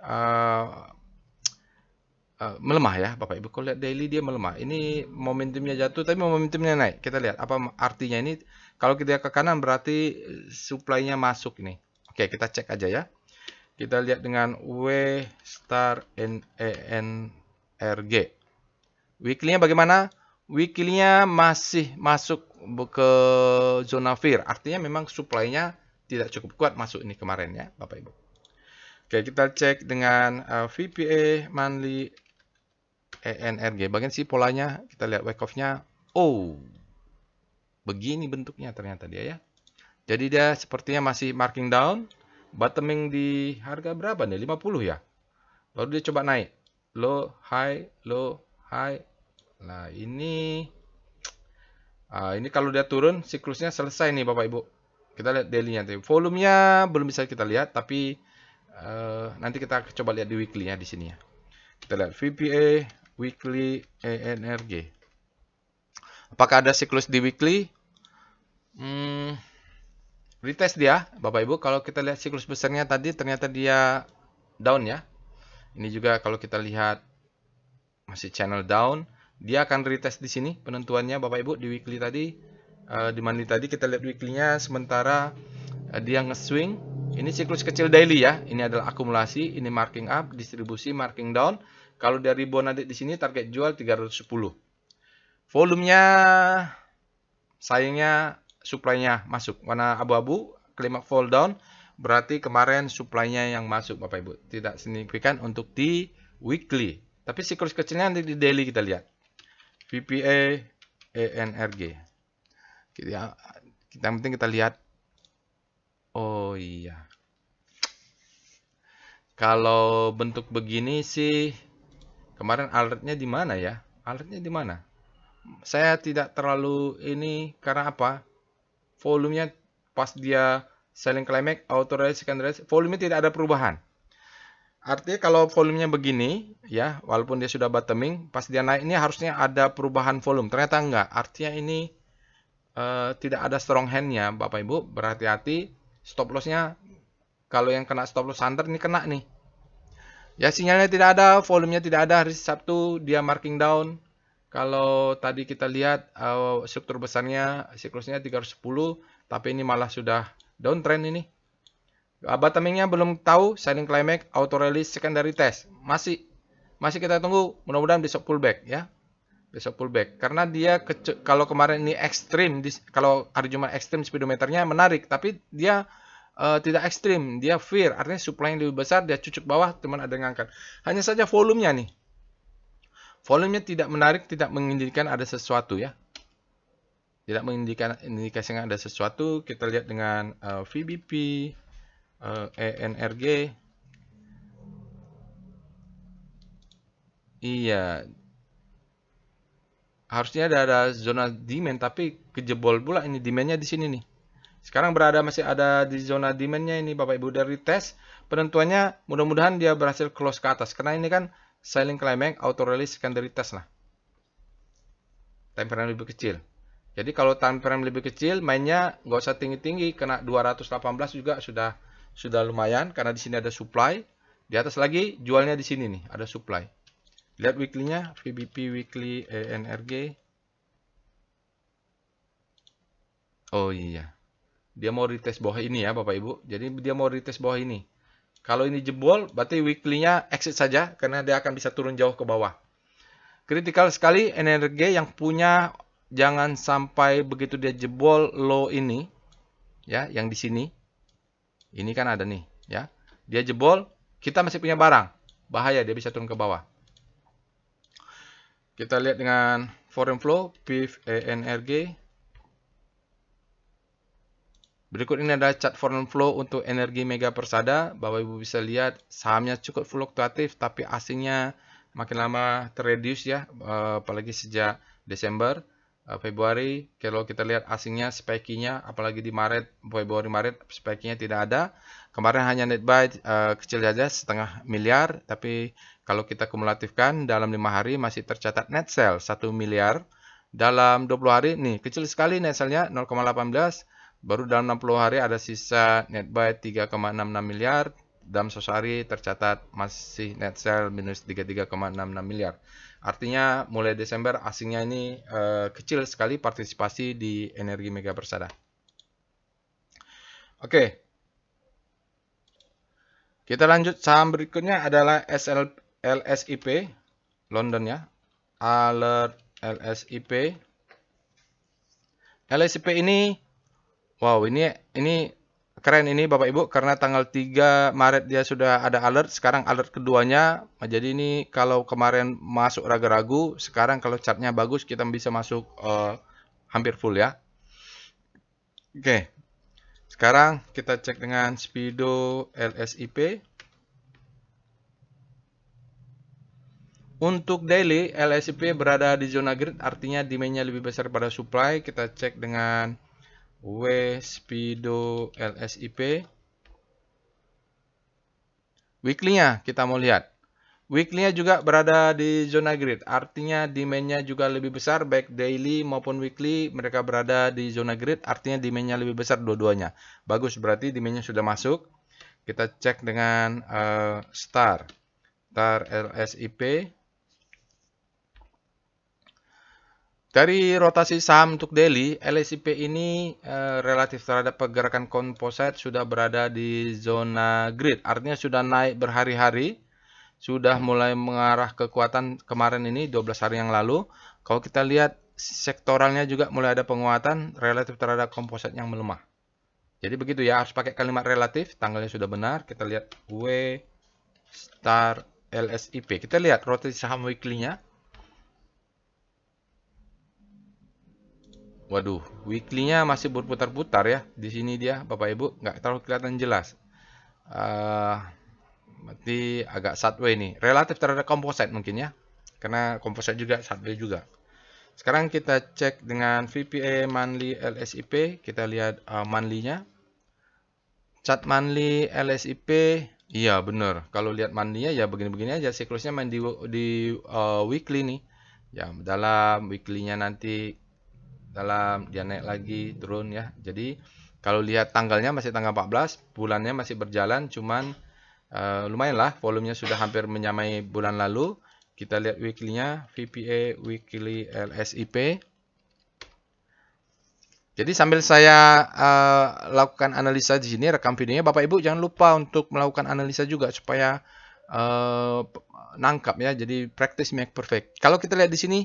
melemah ya Bapak Ibu. Kalau lihat daily dia melemah. Ini momentumnya jatuh tapi momentumnya naik. Kita lihat apa artinya ini. Kalau kita ke kanan berarti supply-nya masuk ini. Oke, kita cek aja ya. Kita lihat dengan W Star ENRG. Weekly-nya bagaimana? Weekly-nya masih masuk ke zona fear. Artinya memang supply-nya tidak cukup kuat masuk ini kemarin ya Bapak Ibu. Oke, kita cek dengan VPA monthly ENRG. Bagian si polanya kita lihat wake off-nya. Oh. Begini bentuknya ternyata dia ya. Jadi dia sepertinya masih marking down, bottoming di harga berapa nih? 50 ya. Baru dia coba naik. Low, high, low, high. Nah, ini kalau dia turun siklusnya selesai nih Bapak Ibu. Kita lihat daily-nya. Volumenya belum bisa kita lihat, tapi nanti kita coba lihat di weekly-nya di sini ya. Kita lihat VPA weekly ENRG. Apakah ada siklus di weekly? Retest dia, Bapak Ibu. Kalau kita lihat siklus besarnya tadi, ternyata dia down ya. Ini juga kalau kita lihat masih channel down, dia akan retest di sini penentuannya Bapak Ibu di weekly tadi. Di monthly tadi kita lihat weekly-nya, sementara dia nge-swing. Ini siklus kecil daily ya. Ini adalah akumulasi, ini marking up, distribusi, marking down. Kalau dari rebound nanti di sini target jual 310. Volumenya sayangnya supply-nya masuk. Warna abu-abu, climactic fall down, berarti kemarin supply-nya yang masuk Bapak Ibu. Tidak signifikan untuk di weekly. Tapi siklus kecilnya nanti di daily kita lihat. VPA ENRG. Yang penting kita lihat. Oh iya. Kalau bentuk begini sih kemarin alertnya di mana ya? Alertnya di mana? Saya tidak terlalu ini karena apa? Volumenya pas dia selling climax, auto release, second release, volumenya tidak ada perubahan. Artinya kalau volumenya begini, ya, walaupun dia sudah bottoming, pas dia naik ini harusnya ada perubahan volume. Ternyata enggak. Artinya ini tidak ada strong hand-nya, Bapak Ibu. Berhati-hati, stop loss-nya kalau yang kena stop loss hunter ini kena nih. Ya, sinyalnya tidak ada, volumenya tidak ada. Hari Sabtu dia marking down. Kalau tadi kita lihat struktur besarnya, siklusnya 310, tapi ini malah sudah downtrend ini. Bottomingnya belum tahu, selling climax, auto release, secondary test. Masih kita tunggu, mudah-mudahan besok pullback ya. Besok pullback. Karena dia kalau kemarin ini ekstrim, kalau hari Jumat ekstrim speedometernya menarik, tapi dia tidak ekstrim, dia fear, artinya supply yang lebih besar, dia cucuk bawah, teman ada yang ngangkat. Hanya saja volumenya nih. Volumenya tidak menarik, tidak mengindikasikan ada sesuatu ya. Tidak mengindikasikan ada sesuatu. Kita lihat dengan VBP, ENRG. Iya. Harusnya ada zona demand tapi kejebol pula ini demandnya di sini nih. Sekarang masih ada di zona demandnya ini Bapak Ibu. Dari tes penentuannya mudah-mudahan dia berhasil close ke atas. Karena ini kan selling climax, auto release, secondary test lah. Time frame lebih kecil. Jadi kalau time frame lebih kecil mainnya nggak usah tinggi-tinggi. Kena 218 juga sudah lumayan. Karena di sini ada supply. Di atas lagi jualnya di sini nih. Ada supply. Lihat weekly-nya. VBP weekly ENRG. Oh iya. Dia mau retest bawah ini ya Bapak Ibu. Jadi dia mau retest bawah ini. Kalau ini jebol, berarti weekly-nya exit saja. Karena dia akan bisa turun jauh ke bawah. Kritikal sekali energi yang punya, jangan sampai begitu dia jebol low ini. Ya, yang di sini. Ini kan ada nih. Ya, dia jebol, kita masih punya barang. Bahaya, dia bisa turun ke bawah. Kita lihat dengan foreign flow, PIF ENRG. Berikut ini ada chart foreign flow untuk energi Mega Persada. Bapak Ibu bisa lihat sahamnya cukup fluktuatif tapi asingnya makin lama terreduce ya. Apalagi sejak Desember, Februari. Kalau kita lihat asingnya spiky-nya apalagi di Maret, Februari Maret spiky-nya tidak ada. Kemarin hanya net buy kecil saja setengah miliar. Tapi kalau kita kumulatifkan dalam 5 hari masih tercatat net sell 1 miliar. Dalam 20 hari nih kecil sekali net sell-nya 0,18. Baru dalam 60 hari ada sisa net buy 3,66 miliar. Dalam 100 hari tercatat masih net sell minus 33,66 miliar. Artinya mulai Desember asingnya ini kecil sekali partisipasi di energi Mega Persada. Oke. Kita lanjut saham berikutnya adalah LSIP London ya. Alert LSIP. LSIP ini wow, ini keren ini Bapak Ibu karena tanggal 3 Maret dia sudah ada alert, sekarang alert keduanya. Jadi ini kalau kemarin masuk ragu-ragu, sekarang kalau chartnya bagus kita bisa masuk hampir full ya. Oke. Sekarang kita cek dengan Speedo LSIP. Untuk daily LSIP berada di zona grid, artinya demand-nya lebih besar pada supply. Kita cek dengan Speedo LSIP. Weekly-nya kita mau lihat. Weekly-nya juga berada di zona grid. Artinya demand-nya juga lebih besar. Baik daily maupun weekly mereka berada di zona grid. Artinya demand-nya lebih besar dua-duanya. Bagus, berarti demand-nya sudah masuk. Kita cek dengan Star LSIP. Dari rotasi saham untuk daily, LSIP ini relatif terhadap pergerakan komposit sudah berada di zona grid. Artinya sudah naik berhari-hari. Sudah mulai mengarah kekuatan kemarin ini 12 hari yang lalu. Kalau kita lihat sektoralnya juga mulai ada penguatan relatif terhadap komposit yang melemah. Jadi begitu ya, harus pakai kalimat relatif. Tanggalnya sudah benar. Kita lihat Star LSIP. Kita lihat rotasi saham weekly-nya. Waduh, weekly-nya masih berputar-putar ya. Di sini dia, Bapak Ibu, nggak terlalu kelihatan jelas. Eh, Berarti agak sideways nih. Relatif terhadap composite mungkin ya. Karena composite juga sideways juga. Sekarang kita cek dengan VPA monthly LSIP. Kita lihat monthly-nya. Chart monthly LSIP. Iya bener. Kalau lihat monthly-nya ya begini-begini aja. Siklusnya main di weekly nih. Ya dalam weekly-nya nanti dalam dia naik lagi turun ya. Jadi kalau lihat tanggalnya masih tanggal 14, bulannya masih berjalan, cuman lumayan lah volumenya sudah hampir menyamai bulan lalu. Kita lihat weekly-nya, VPA weekly LSIP. Jadi sambil saya lakukan analisa di sini, rekam videonya, Bapak Ibu jangan lupa untuk melakukan analisa juga supaya uh, nangkap ya. Jadi practice make perfect. Kalau kita lihat di sini,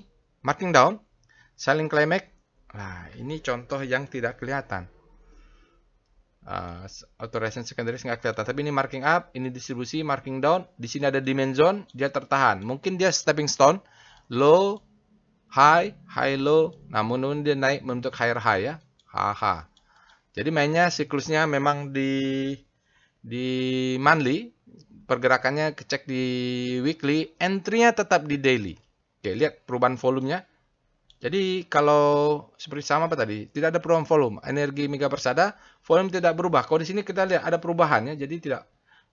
marking down, selling climax. Nah, ini contoh yang tidak kelihatan. Authorization secondary nggak kelihatan, tapi ini marking up, ini distribusi, marking down. Di sini ada demand zone, dia tertahan. Mungkin dia stepping stone, low, high, high low, namun dia naik membentuk higher high ya. Haha. Jadi mainnya siklusnya memang di monthly, pergerakannya kecek di weekly, entry-nya tetap di daily. Oke, lihat perubahan volumenya. Jadi kalau seperti sama apa tadi, tidak ada perubahan volume, energi mega persada, volume tidak berubah. Kalau di sini kita lihat ada perubahannya, jadi tidak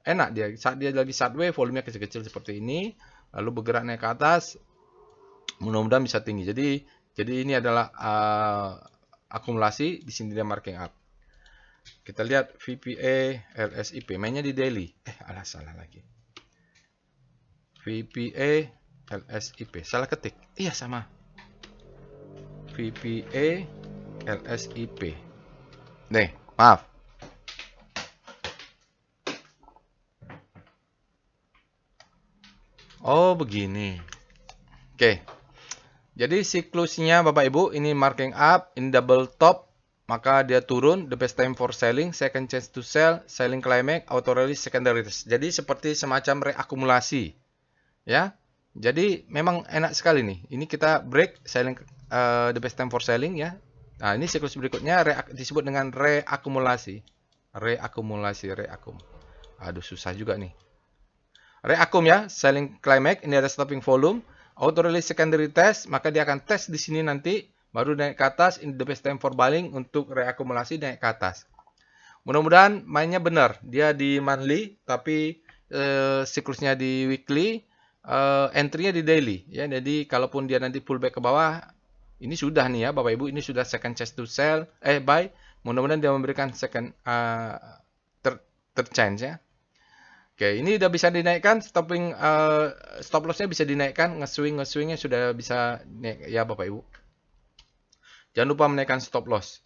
enak dia. Saat dia lagi sideways, volumenya kecil-kecil seperti ini, lalu bergerak naik ke atas, mudah-mudahan bisa tinggi. Jadi ini adalah akumulasi, di sini dia marking up. Kita lihat VPA LSIP, mainnya di daily. Alah salah lagi. VPA LSIP, salah ketik. Iya sama. VPA LSIP. Nih, maaf. Oh, begini. Oke. Jadi siklusnya Bapak Ibu, ini marking up, ini double top, maka dia turun, the best time for selling, second chance to sell, selling climax, auto release, secondary release. Jadi seperti semacam reakumulasi. Ya. Jadi memang enak sekali nih. Ini kita break selling the best time for selling ya. Nah, ini siklus berikutnya disebut dengan reakumulasi. Reakum. Aduh, susah juga nih. Reakum ya, selling climax, ini ada stopping volume, auto release secondary test, maka dia akan tes di sini nanti, baru naik ke atas, in the best time for buying untuk reakumulasi naik ke atas. Mudah-mudahan mainnya benar, dia di monthly, tapi siklusnya di weekly, entry-nya di daily. Ya, jadi kalaupun dia nanti pullback ke bawah, ini sudah nih ya Bapak Ibu, ini sudah second chance to sell, buy. Mudah-mudahan dia memberikan second third chance ya. Oke, ini udah bisa dinaikkan, stop loss-nya bisa dinaikkan, nge-swingnya sudah bisa naik ya Bapak Ibu. Jangan lupa menaikkan stop loss.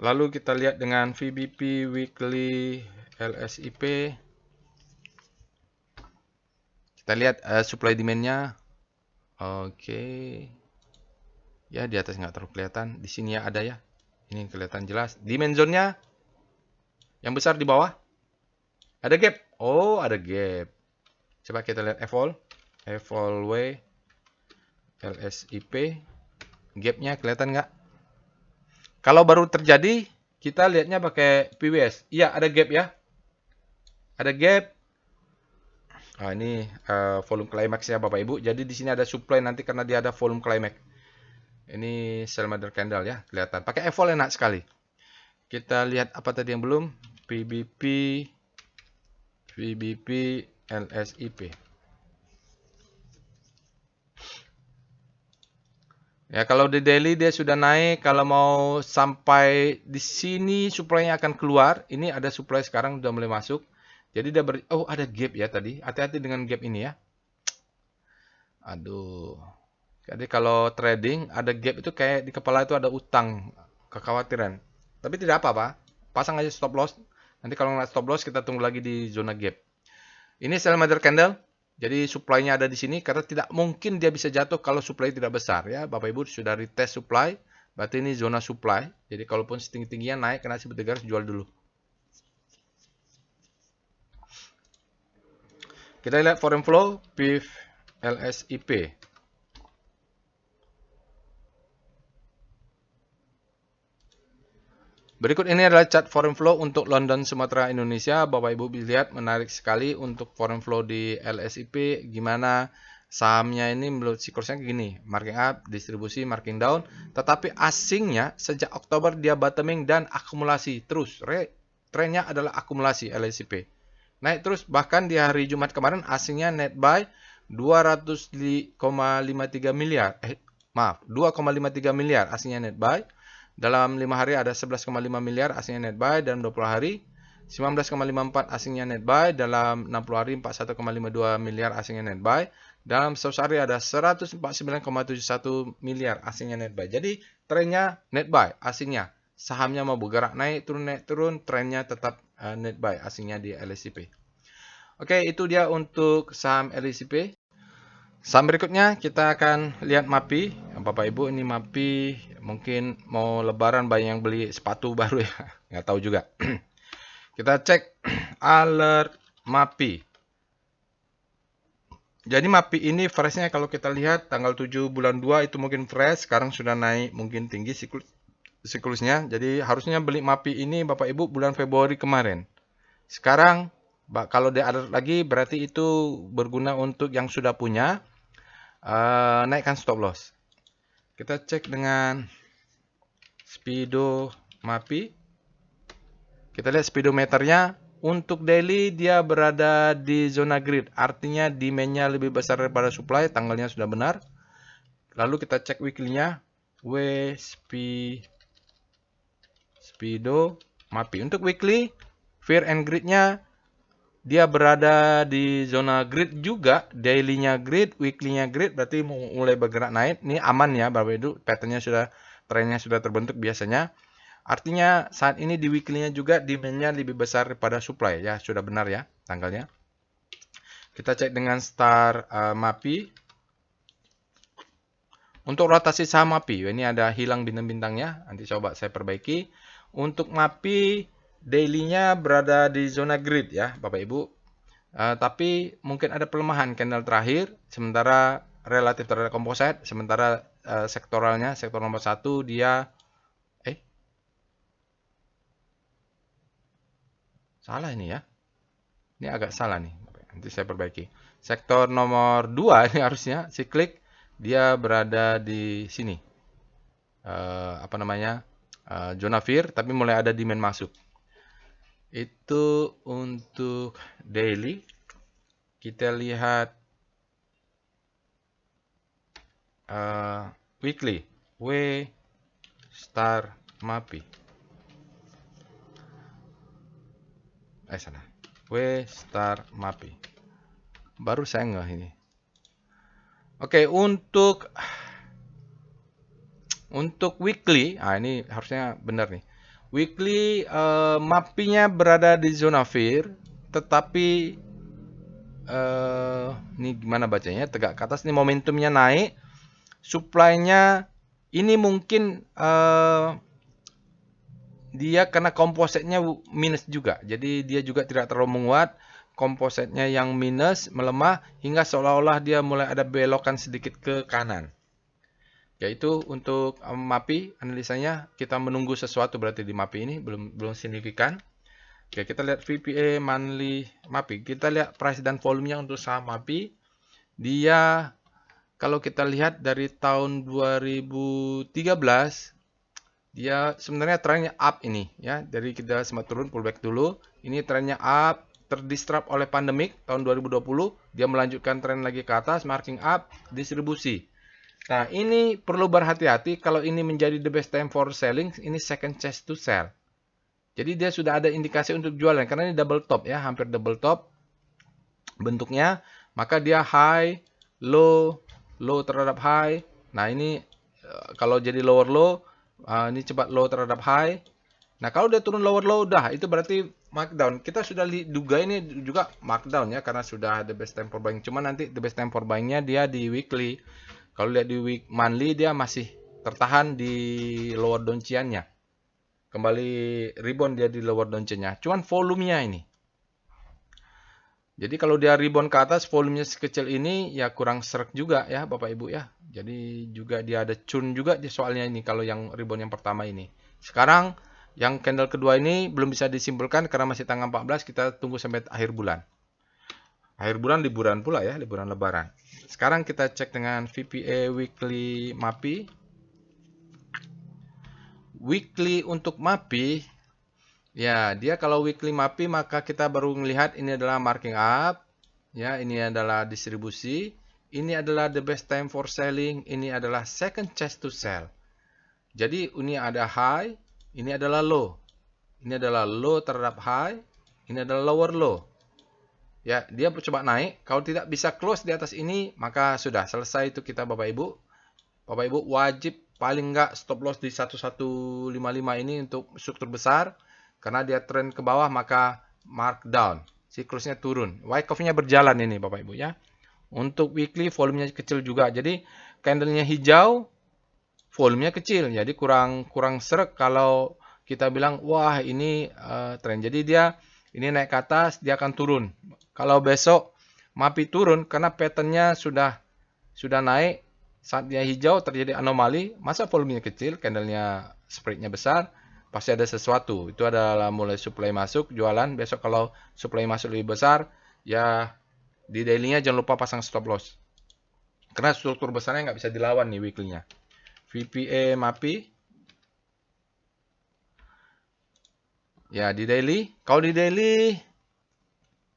Lalu kita lihat dengan VBP weekly LSIP. Kita lihat supply demand-nya. Oke. Ya, di atas nggak terlalu kelihatan. Di sini ya ada ya. Ini kelihatan jelas. Demand zone-nya yang besar di bawah. Ada gap. Oh, ada gap. Coba kita lihat evol W LSIP. Gap-nya kelihatan nggak? Kalau baru terjadi, kita lihatnya pakai PWS. Iya, ada gap ya. Ada gap. Nah, ini volume climax ya Bapak Ibu. Jadi di sini ada supply nanti karena dia ada volume climax. Ini sell mother candle ya, kelihatan. Pakai evol enak sekali. Kita lihat apa tadi yang belum? VBP LSIP. Ya, kalau di daily dia sudah naik, kalau mau sampai di sini supply-nya akan keluar. Ini ada supply sekarang sudah mulai masuk. Jadi dia oh ada gap ya tadi. Hati-hati dengan gap ini ya. Aduh. Jadi kalau trading ada gap itu kayak di kepala itu ada utang, kekhawatiran. Tapi tidak apa-apa. Pasang aja stop loss. Nanti kalau nggak stop loss kita tunggu lagi di zona gap. Ini sell mother candle. Jadi supply-nya ada di sini karena tidak mungkin dia bisa jatuh kalau supply tidak besar ya. Bapak Ibu sudah retest supply, berarti ini zona supply. Jadi kalaupun setinggi-tingginya naik kena seperti harus jual dulu. Kita lihat foreign flow PIF LSIP. Berikut ini adalah chart foreign flow untuk London, Sumatera, Indonesia. Bapak Ibu bisa lihat menarik sekali untuk foreign flow di LSIP. Gimana sahamnya ini menurut siklusnya gini. Marking up, distribusi, marking down. Tetapi asingnya sejak Oktober dia bottoming dan akumulasi terus. Trennya adalah akumulasi LSIP. Naik terus, bahkan di hari Jumat kemarin asingnya net buy 2,53 miliar. 2,53 miliar asingnya net buy. Dalam 5 hari ada 11,5 miliar asingnya net buy, dalam 20 hari 19,54 asingnya net buy, dalam 60 hari 41,52 miliar asingnya net buy, dalam 100 hari ada 149,71 miliar asingnya net buy. Jadi trennya net buy asingnya. Sahamnya mau bergerak naik turun, trennya tetap net buy asingnya di LSIP. Oke, itu dia untuk saham LSIP. Saham berikutnya kita akan lihat MAPI. Bapak Ibu, ini MAPI mungkin mau lebaran banyak yang beli sepatu baru ya. Nggak tahu juga. Kita cek alert MAPI. Jadi MAPI ini freshnya kalau kita lihat tanggal 7 bulan 2 itu mungkin fresh. Sekarang sudah naik mungkin tinggi siklusnya. Jadi harusnya beli MAPI ini Bapak Ibu bulan Februari kemarin. Sekarang kalau dia alert lagi berarti itu berguna untuk yang sudah punya. Naikkan stop loss. Kita cek dengan Speedo MAPI. Kita lihat speedometernya. Untuk daily dia berada di zona grid. Artinya demand-nya lebih besar daripada supply. Tanggalnya sudah benar. Lalu kita cek weekly-nya. Speedo MAPI. Untuk weekly, fear and grid-nya dia berada di zona grid juga, daily-nya grid, weekly-nya grid, berarti mulai bergerak naik. Ini aman ya Bapak Ibu, pattern-nya trennya sudah terbentuk biasanya. Artinya saat ini di weekly-nya juga demand-nya lebih besar daripada supply ya, sudah benar ya tanggalnya. Kita cek dengan star MAPI. Untuk rotasi saham MAPI, ini ada hilang bintang-bintangnya, nanti coba saya perbaiki. Untuk MAPI daily-nya berada di zona grid ya Bapak Ibu. Tapi mungkin ada pelemahan candle terakhir. Sementara relatif terhadap komposit. Sementara sektoralnya, sektor nomor 1 dia. Salah ini ya. Ini agak salah nih. Nanti saya perbaiki. Sektor nomor 2 ini harusnya siklik. Dia berada di sini. Zona fear. Tapi mulai ada demand masuk. Itu untuk daily. Kita lihat weekly. Star MAPI. Sana. Star MAPI. Baru saya ngeh ini. Oke, untuk weekly, ini harusnya benar nih. Weekly MAPI-nya berada di zona fear, tetapi ini gimana bacanya? Tegak ke atas, ini momentumnya naik, supply-nya ini mungkin dia karena kompositnya minus juga, jadi dia juga tidak terlalu menguat. Kompositnya yang minus melemah hingga seolah-olah dia mulai ada belokan sedikit ke kanan. Yaitu untuk MAPI analisanya kita menunggu sesuatu berarti di MAPI ini belum signifikan. Oke, kita lihat VPA monthly MAPI. Kita lihat price dan volumenya untuk saham MAPI. Dia kalau kita lihat dari tahun 2013 dia sebenarnya trennya up ini ya. Dari kita sempat turun pullback dulu. Ini trennya up, terdisrupt oleh pandemik tahun 2020. Dia melanjutkan tren lagi ke atas, marking up, distribusi. Nah, ini perlu berhati-hati kalau ini menjadi the best time for selling, ini second chance to sell. Jadi dia sudah ada indikasi untuk jualan karena ini double top ya, hampir double top bentuknya. Maka dia high, low, low terhadap high. Nah, ini kalau jadi lower low, ini cepat low terhadap high. Nah, kalau dia turun lower low, itu berarti markdown. Kita sudah duga ini juga markdown ya karena sudah the best time for buying. Cuma nanti the best time for buying-nya dia di weekly. Kalau lihat di monthly dia masih tertahan di lower downtrend-nya. Kembali rebound dia di lower downtrend-nya. Cuman volumenya ini. Jadi kalau dia rebound ke atas volumenya sekecil ini ya kurang serak juga ya Bapak Ibu ya. Jadi juga dia ada churn juga di soalnya ini kalau yang rebound yang pertama ini. Sekarang Yang candle kedua ini belum bisa disimpulkan karena masih tanggal 14, kita tunggu sampai akhir bulan. Akhir bulan liburan pula ya, liburan lebaran. Sekarang kita cek dengan VPA Weekly MAPI. Weekly untuk MAPI, ya dia kalau Weekly MAPI maka kita baru melihat ini adalah marking up, ya ini adalah distribusi, ini adalah the best time for selling, ini adalah second chance to sell. Jadi ini ada high, ini adalah low. Ini adalah low terhadap high, ini adalah lower low. Ya, dia coba naik, kalau tidak bisa close di atas ini, maka sudah selesai itu kita Bapak Ibu. Bapak Ibu wajib paling enggak stop loss di 1155 ini untuk struktur besar. Karena dia trend ke bawah maka mark down. Siklusnya turun. Wyckoff-nya berjalan ini Bapak Ibu ya. Untuk weekly volumenya kecil juga. Jadi candlenya hijau, volumenya kecil. Jadi kurang seret kalau kita bilang wah ini trend. Jadi dia ini naik ke atas, dia akan turun. Kalau besok MAPI turun karena patternnya sudah naik, saat dia hijau terjadi anomali, masa volumenya kecil, candlenya spreadnya besar, pasti ada sesuatu. Itu adalah mulai supply masuk, jualan. Besok kalau supply masuk lebih besar, ya di daily-nya jangan lupa pasang stop loss. Karena struktur besarnya nggak bisa dilawan nih weekly-nya. VPA MAPI. Ya di daily, kalau di daily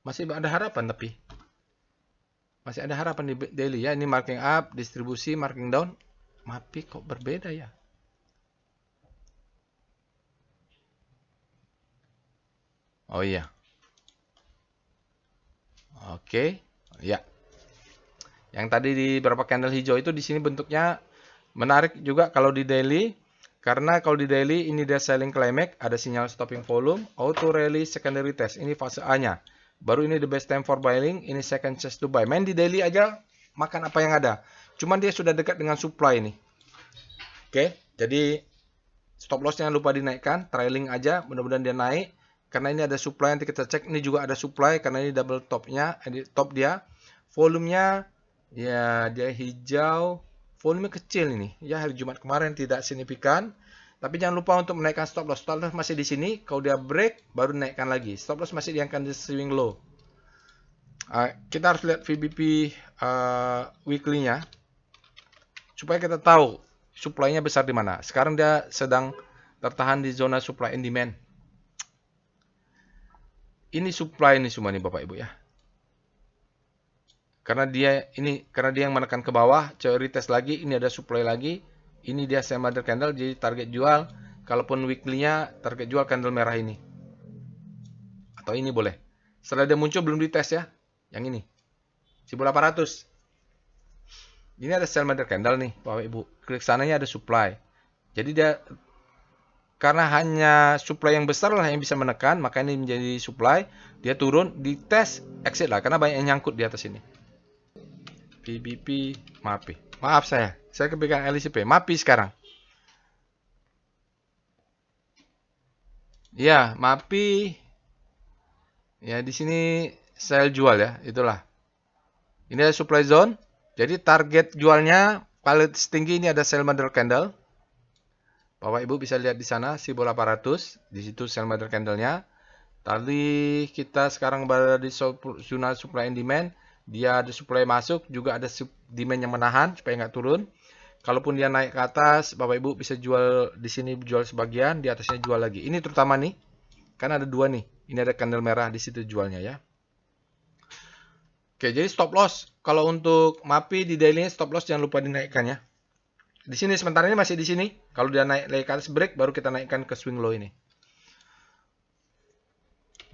masih ada harapan tapi. Masih ada harapan di daily ya. Ini marking up, distribusi, marking down. MAPI kok berbeda ya? Oh iya. Oke. Ya. Yang tadi di beberapa candle hijau itu di sini bentuknya menarik juga kalau di daily. Karena kalau di daily ini dia selling climax, ada sinyal stopping volume, auto rally secondary test. Ini fase A-nya. Baru ini the best time for buying, ini second chance to buy. Main di daily aja, makan apa yang ada. Cuman dia sudah dekat dengan supply nih. Oke, jadi stop loss jangan lupa dinaikkan, trailing aja, mudah-mudahan dia naik. Karena ini ada supply, nanti kita cek. Ini juga ada supply, karena ini double topnya, top dia. Volumenya, ya dia hijau. Volume kecil ini. Ya hari Jumat kemarin tidak signifikan. Tapi jangan lupa untuk menaikkan stop loss. Stop loss masih di sini. Kalau dia break, baru naikkan lagi. Stop loss masih diangkat di swing low. Kita harus lihat VBP weekly-nya. Supaya kita tahu supply-nya besar di mana. Sekarang dia sedang tertahan di zona supply and demand. Ini supply ini semua nih Bapak Ibu ya. Karena dia yang menekan ke bawah, coba retest lagi, ini ada supply lagi. Ini dia sell mother candle, jadi target jual. Kalaupun weekly-nya target jual candle merah ini. Atau ini boleh. Setelah dia muncul belum dites ya. Yang ini. 1800. Ini ada sell mother candle nih, Bapak Ibu. Klik sananya ada supply. Jadi dia karena hanya supply yang besar lah yang bisa menekan, maka ini menjadi supply. Dia turun, dites, exit lah. Karena banyak yang nyangkut di atas ini. VBP MAPI. Maaf saya kepegang LCP. MAPI sekarang. Ya, MAPI. Ya, di sini sell jual ya, itulah. Ini ada supply zone. Jadi target jualnya paling tinggi ini ada sell mother candle. Bapak Ibu bisa lihat di sana 1800. Di situ sell mother candle-nya. Tadi kita sekarang berada di zona supply and demand. Dia ada supply masuk, juga ada demand yang menahan supaya nggak turun. Kalaupun dia naik ke atas, Bapak Ibu bisa jual di sini, jual sebagian, di atasnya jual lagi. Ini terutama nih, kan ada dua nih. Ini ada candle merah di situ jualnya ya. Oke, jadi stop loss. Kalau untuk MAPI di daily stop loss jangan lupa dinaikkan ya. Di sini sementara ini masih di sini. Kalau dia naik lagi ke atas break, baru kita naikkan ke swing low ini.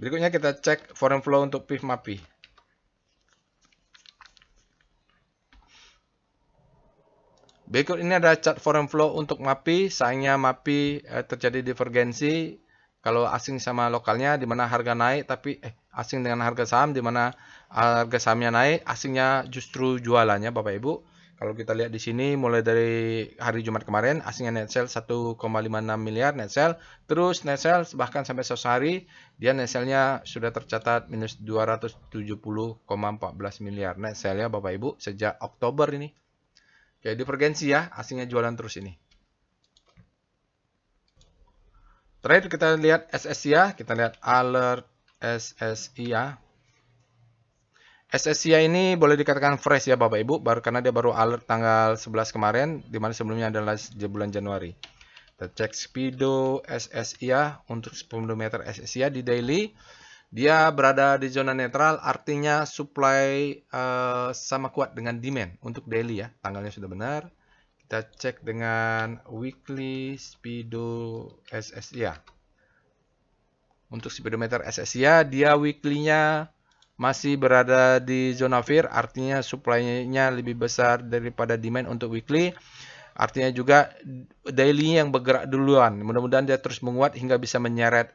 Berikutnya kita cek foreign flow untuk PIF MAPI. Berikut ini ada chart foreign flow untuk MAPI. Sayangnya MAPI terjadi divergensi kalau asing sama lokalnya, di mana harga naik, tapi asing dengan harga saham, di mana harga sahamnya naik, asingnya justru jualannya Bapak Ibu. Kalau kita lihat di sini, mulai dari hari Jumat kemarin, asingnya net sell 1,56 miliar net sell. Terus net sell bahkan sampai sore hari, dia net sell-nya sudah tercatat minus 270,14 miliar net sell ya Bapak Ibu sejak Oktober ini. Ya, divergensi ya, asingnya jualan terus ini. Terakhir kita lihat SSIA, kita lihat alert SSIA. SSIA ini boleh dikatakan fresh ya Bapak Ibu, karena dia baru alert tanggal 11 kemarin, di mana sebelumnya adalah bulan Januari. Kita cek Speedo SSIA untuk 10 meter SSIA di daily. Dia berada di zona netral, artinya supply sama kuat dengan demand untuk daily ya. Tanggalnya sudah benar. Kita cek dengan weekly Speedo SSIA. Untuk speedometer SSIA, dia weekly-nya masih berada di zona fear, artinya supply-nya lebih besar daripada demand untuk weekly. Artinya juga daily yang bergerak duluan. Mudah-mudahan dia terus menguat hingga bisa menyeret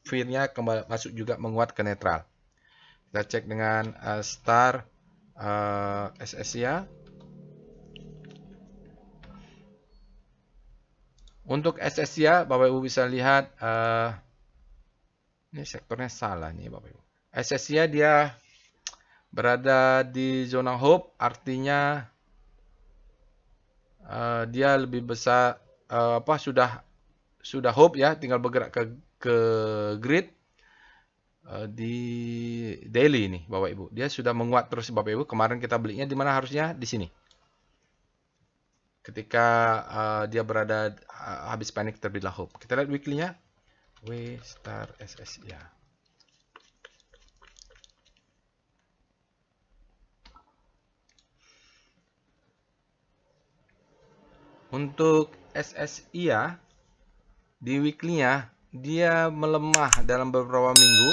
fear-nya kembali masuk juga menguat ke netral. Kita cek dengan star SSIA. Untuk SSIA, Bapak Ibu bisa lihat ini sektornya salah nih Bapak Ibu. SSIA dia berada di zona hope, artinya dia lebih besar sudah hope ya, tinggal bergerak ke grid di daily ini Bapak Ibu. Dia sudah menguat terus Bapak Ibu. Kemarin kita belinya di mana harusnya di sini. Ketika dia berada habis panik terbitlah hope. Kita lihat weekly-nya. W star SSIA. Untuk SSIA di weekly-nya dia melemah dalam beberapa minggu.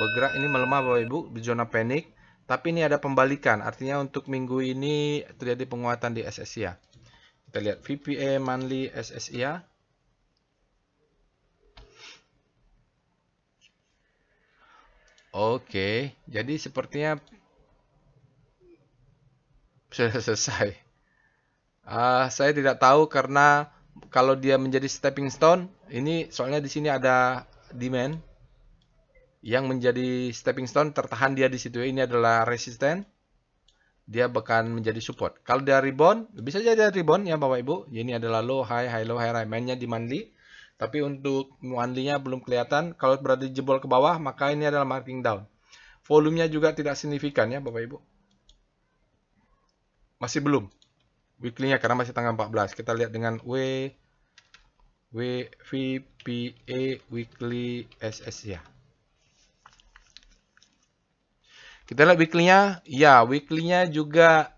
Bergerak ini melemah Bapak Ibu di zona panik. Tapi ini ada pembalikan. Artinya untuk minggu ini terjadi penguatan di SSIA. Kita lihat VPA monthly SSIA. Oke, jadi sepertinya sudah selesai. Saya tidak tahu karena kalau dia menjadi stepping stone, ini soalnya di sini ada demand yang menjadi stepping stone, tertahan dia di situ. Ini adalah resisten, dia bahkan menjadi support. Kalau dia rebound, bisa jadi rebound ya Bapak Ibu. Ini adalah low high low high, mainnya di monthly. Tapi untuk monthly-nya belum kelihatan. Kalau berada jebol ke bawah, maka ini adalah marking down. Volumenya juga tidak signifikan ya Bapak Ibu. Masih belum. Weekly-nya karena masih tanggal 14. Kita lihat dengan VPA weekly SSIA. Kita lihat weekly-nya. Ya, weekly-nya juga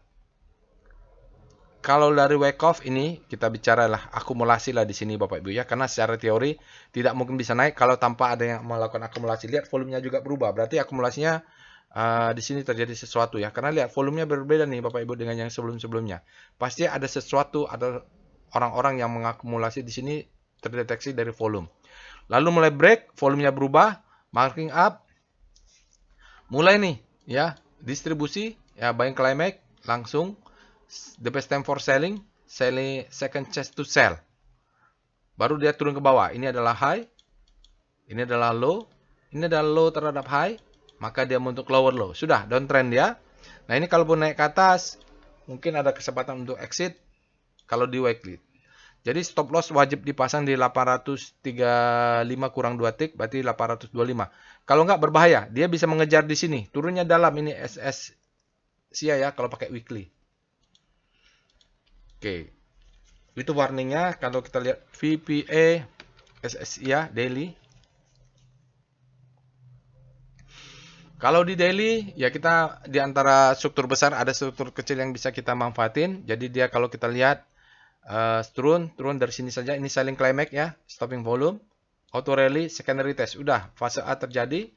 kalau dari wake off ini kita bicaralah akumulasi lah di sini Bapak Ibu ya, karena secara teori tidak mungkin bisa naik kalau tanpa ada yang melakukan akumulasi. Lihat volumenya juga berubah. Berarti akumulasinya di sini terjadi sesuatu ya. Karena lihat volumenya berbeda nih Bapak Ibu dengan yang sebelum-sebelumnya. Pasti ada sesuatu, ada orang-orang yang mengakumulasi di sini terdeteksi dari volume. Lalu mulai break, volumenya berubah, marking up. Mulai nih ya, distribusi ya, buying climax langsung the best time for selling second chance to sell. Baru dia turun ke bawah. Ini adalah high, ini adalah low, ini adalah low terhadap high, maka dia untuk lower low. Sudah downtrend dia. Nah ini kalaupun naik ke atas, mungkin ada kesempatan untuk exit kalau di weekly. Jadi stop loss wajib dipasang di 835 kurang 2 tick, berarti 825. Kalau nggak berbahaya, dia bisa mengejar di sini. Turunnya dalam, ini SSIA ya kalau pakai weekly. Oke, itu warningnya. Kalau kita lihat VPA SSIA daily. Kalau di daily ya kita di antara struktur besar ada struktur kecil yang bisa kita manfaatin. Jadi dia kalau kita lihat turun dari sini saja. Ini selling climax ya, stopping volume, auto rally, secondary test. Udah fase A terjadi.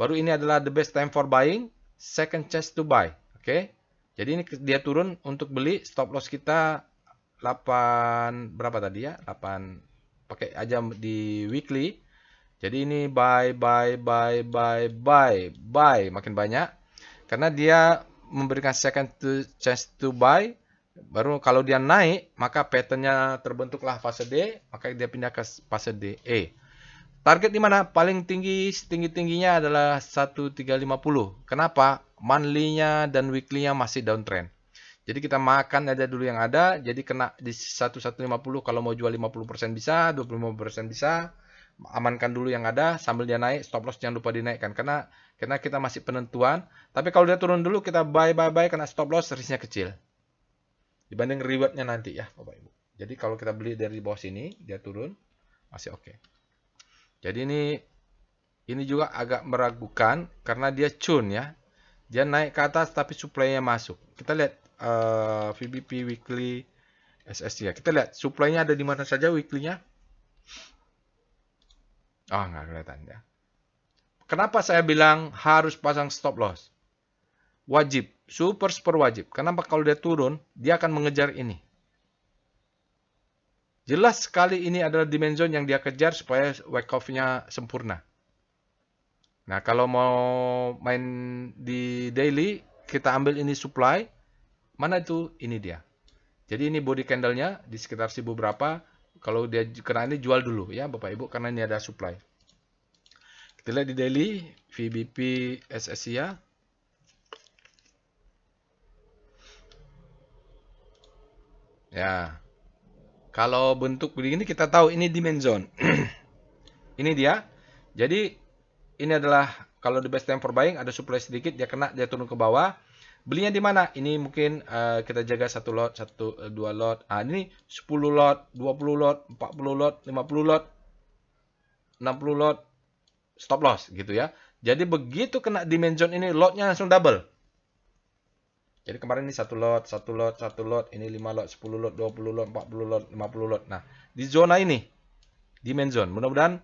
Baru ini adalah the best time for buying, second chance to buy. Oke. Jadi ini dia turun untuk beli, stop loss kita 8 berapa tadi ya? 8 pakai aja di weekly. Jadi ini buy makin banyak karena dia memberikan second chance to buy. Baru kalau dia naik, maka patternnya terbentuklah fase D, maka dia pindah ke fase D. Target di mana? Paling tingginya adalah 1350. Kenapa? Monthly-nya dan weekly-nya masih downtrend. Jadi kita makan aja dulu yang ada, jadi kena di 1150, kalau mau jual 50% bisa, 25% bisa. Amankan dulu yang ada sambil dia naik, stop loss jangan lupa dinaikkan karena kita masih penentuan. Tapi kalau dia turun dulu kita buy kena stop loss, risknya kecil. Dibanding rewardnya nanti ya, Bapak Ibu. Jadi kalau kita beli dari bawah sini, dia turun masih oke. Jadi ini juga agak meragukan karena dia cun ya. Dia naik ke atas tapi supply-nya masuk. Kita lihat VBP weekly SSC ya. Kita lihat supply-nya ada di mana saja weekly-nya. Nggak kelihatan ya. Kenapa saya bilang harus pasang stop loss? Wajib, super wajib. Kenapa? Kalau dia turun, dia akan mengejar ini. Jelas sekali ini adalah demand zone yang dia kejar supaya wake off-nya sempurna. Nah, kalau mau main di daily, kita ambil ini supply. Mana itu? Ini dia. Jadi ini body candle-nya di sekitar 1000 berapa. Kalau dia kena ini jual dulu ya Bapak Ibu karena ini ada supply. Kita lihat di daily VBP SSC ya. Ya. Kalau bentuk begini kita tahu ini demand zone. Ini dia. Jadi ini adalah kalau the best time for buying ada supply sedikit dia kena dia turun ke bawah. Belinya di mana? Ini mungkin kita jaga 1 lot, 2 lot. Ini 10 lot, 20 lot, 40 lot, 50 lot, 60 lot, stop loss gitu ya. Jadi begitu kena demand zone ini, lotnya langsung double. Jadi kemarin ini 1 lot, 1 lot, 1 lot, ini 5 lot, 10 lot, 20 lot, 40 lot, 50 lot. Nah, di zona ini, demand zone. Mudah-mudahan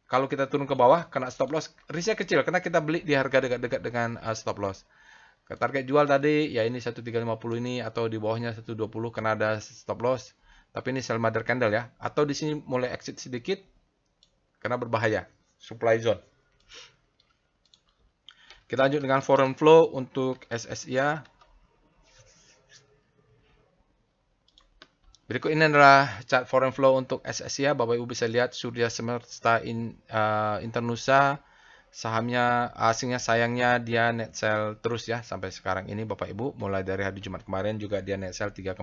kalau kita turun ke bawah, kena stop loss, risknya kecil karena kita beli di harga dekat-dekat dengan stop loss. Target jual tadi ya ini 1350 ini atau di bawahnya 120 karena ada stop loss. Tapi ini sell mother candle ya. Atau di sini mulai exit sedikit karena berbahaya. Supply zone. Kita lanjut dengan foreign flow untuk SSI ya. Berikut ini adalah chart foreign flow untuk SSI ya. Bapak Ibu bisa lihat Surya Semesta Internusa. Sahamnya asingnya sayangnya dia net sell terus ya sampai sekarang ini Bapak Ibu. Mulai dari hari Jumat kemarin juga dia net sell 3,55,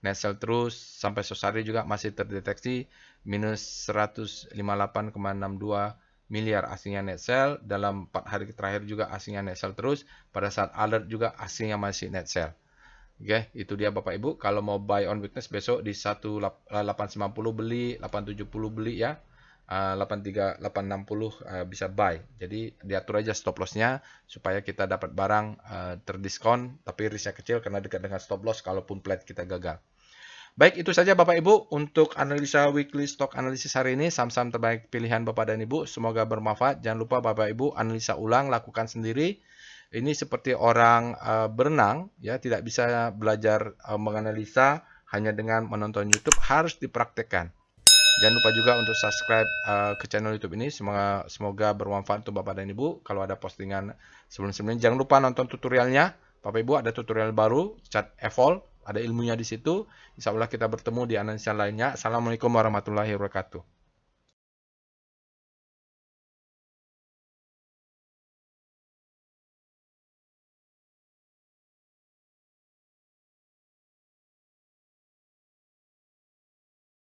net sell terus sampai sore juga masih terdeteksi minus 158,62 miliar asingnya net sell. Dalam 4 hari terakhir juga asingnya net sell terus. Pada saat alert juga asingnya masih net sell. Oke, itu dia Bapak Ibu. Kalau mau buy on weakness besok di 1890 beli, 870 beli ya. 83, 860 bisa buy. Jadi diatur aja stop lossnya supaya kita dapat barang terdiskon tapi risknya kecil karena dekat dengan stop loss kalaupun plat kita gagal. Baik, itu saja Bapak Ibu untuk analisa weekly stock analisis hari ini. Saham-saham terbaik pilihan Bapak dan Ibu. Semoga bermanfaat. Jangan lupa Bapak Ibu analisa ulang, lakukan sendiri. Ini seperti orang berenang ya, tidak bisa belajar menganalisa hanya dengan menonton YouTube, harus dipraktekkan. Jangan lupa juga untuk subscribe ke channel YouTube ini. Semoga bermanfaat untuk Bapak dan Ibu. Kalau ada postingan sebelum-sebelumnya, jangan lupa nonton tutorialnya. Bapak Ibu ada tutorial baru, chart Evol, ada ilmunya di situ. Insya Allah kita bertemu di analisa lainnya. Assalamualaikum warahmatullahi wabarakatuh.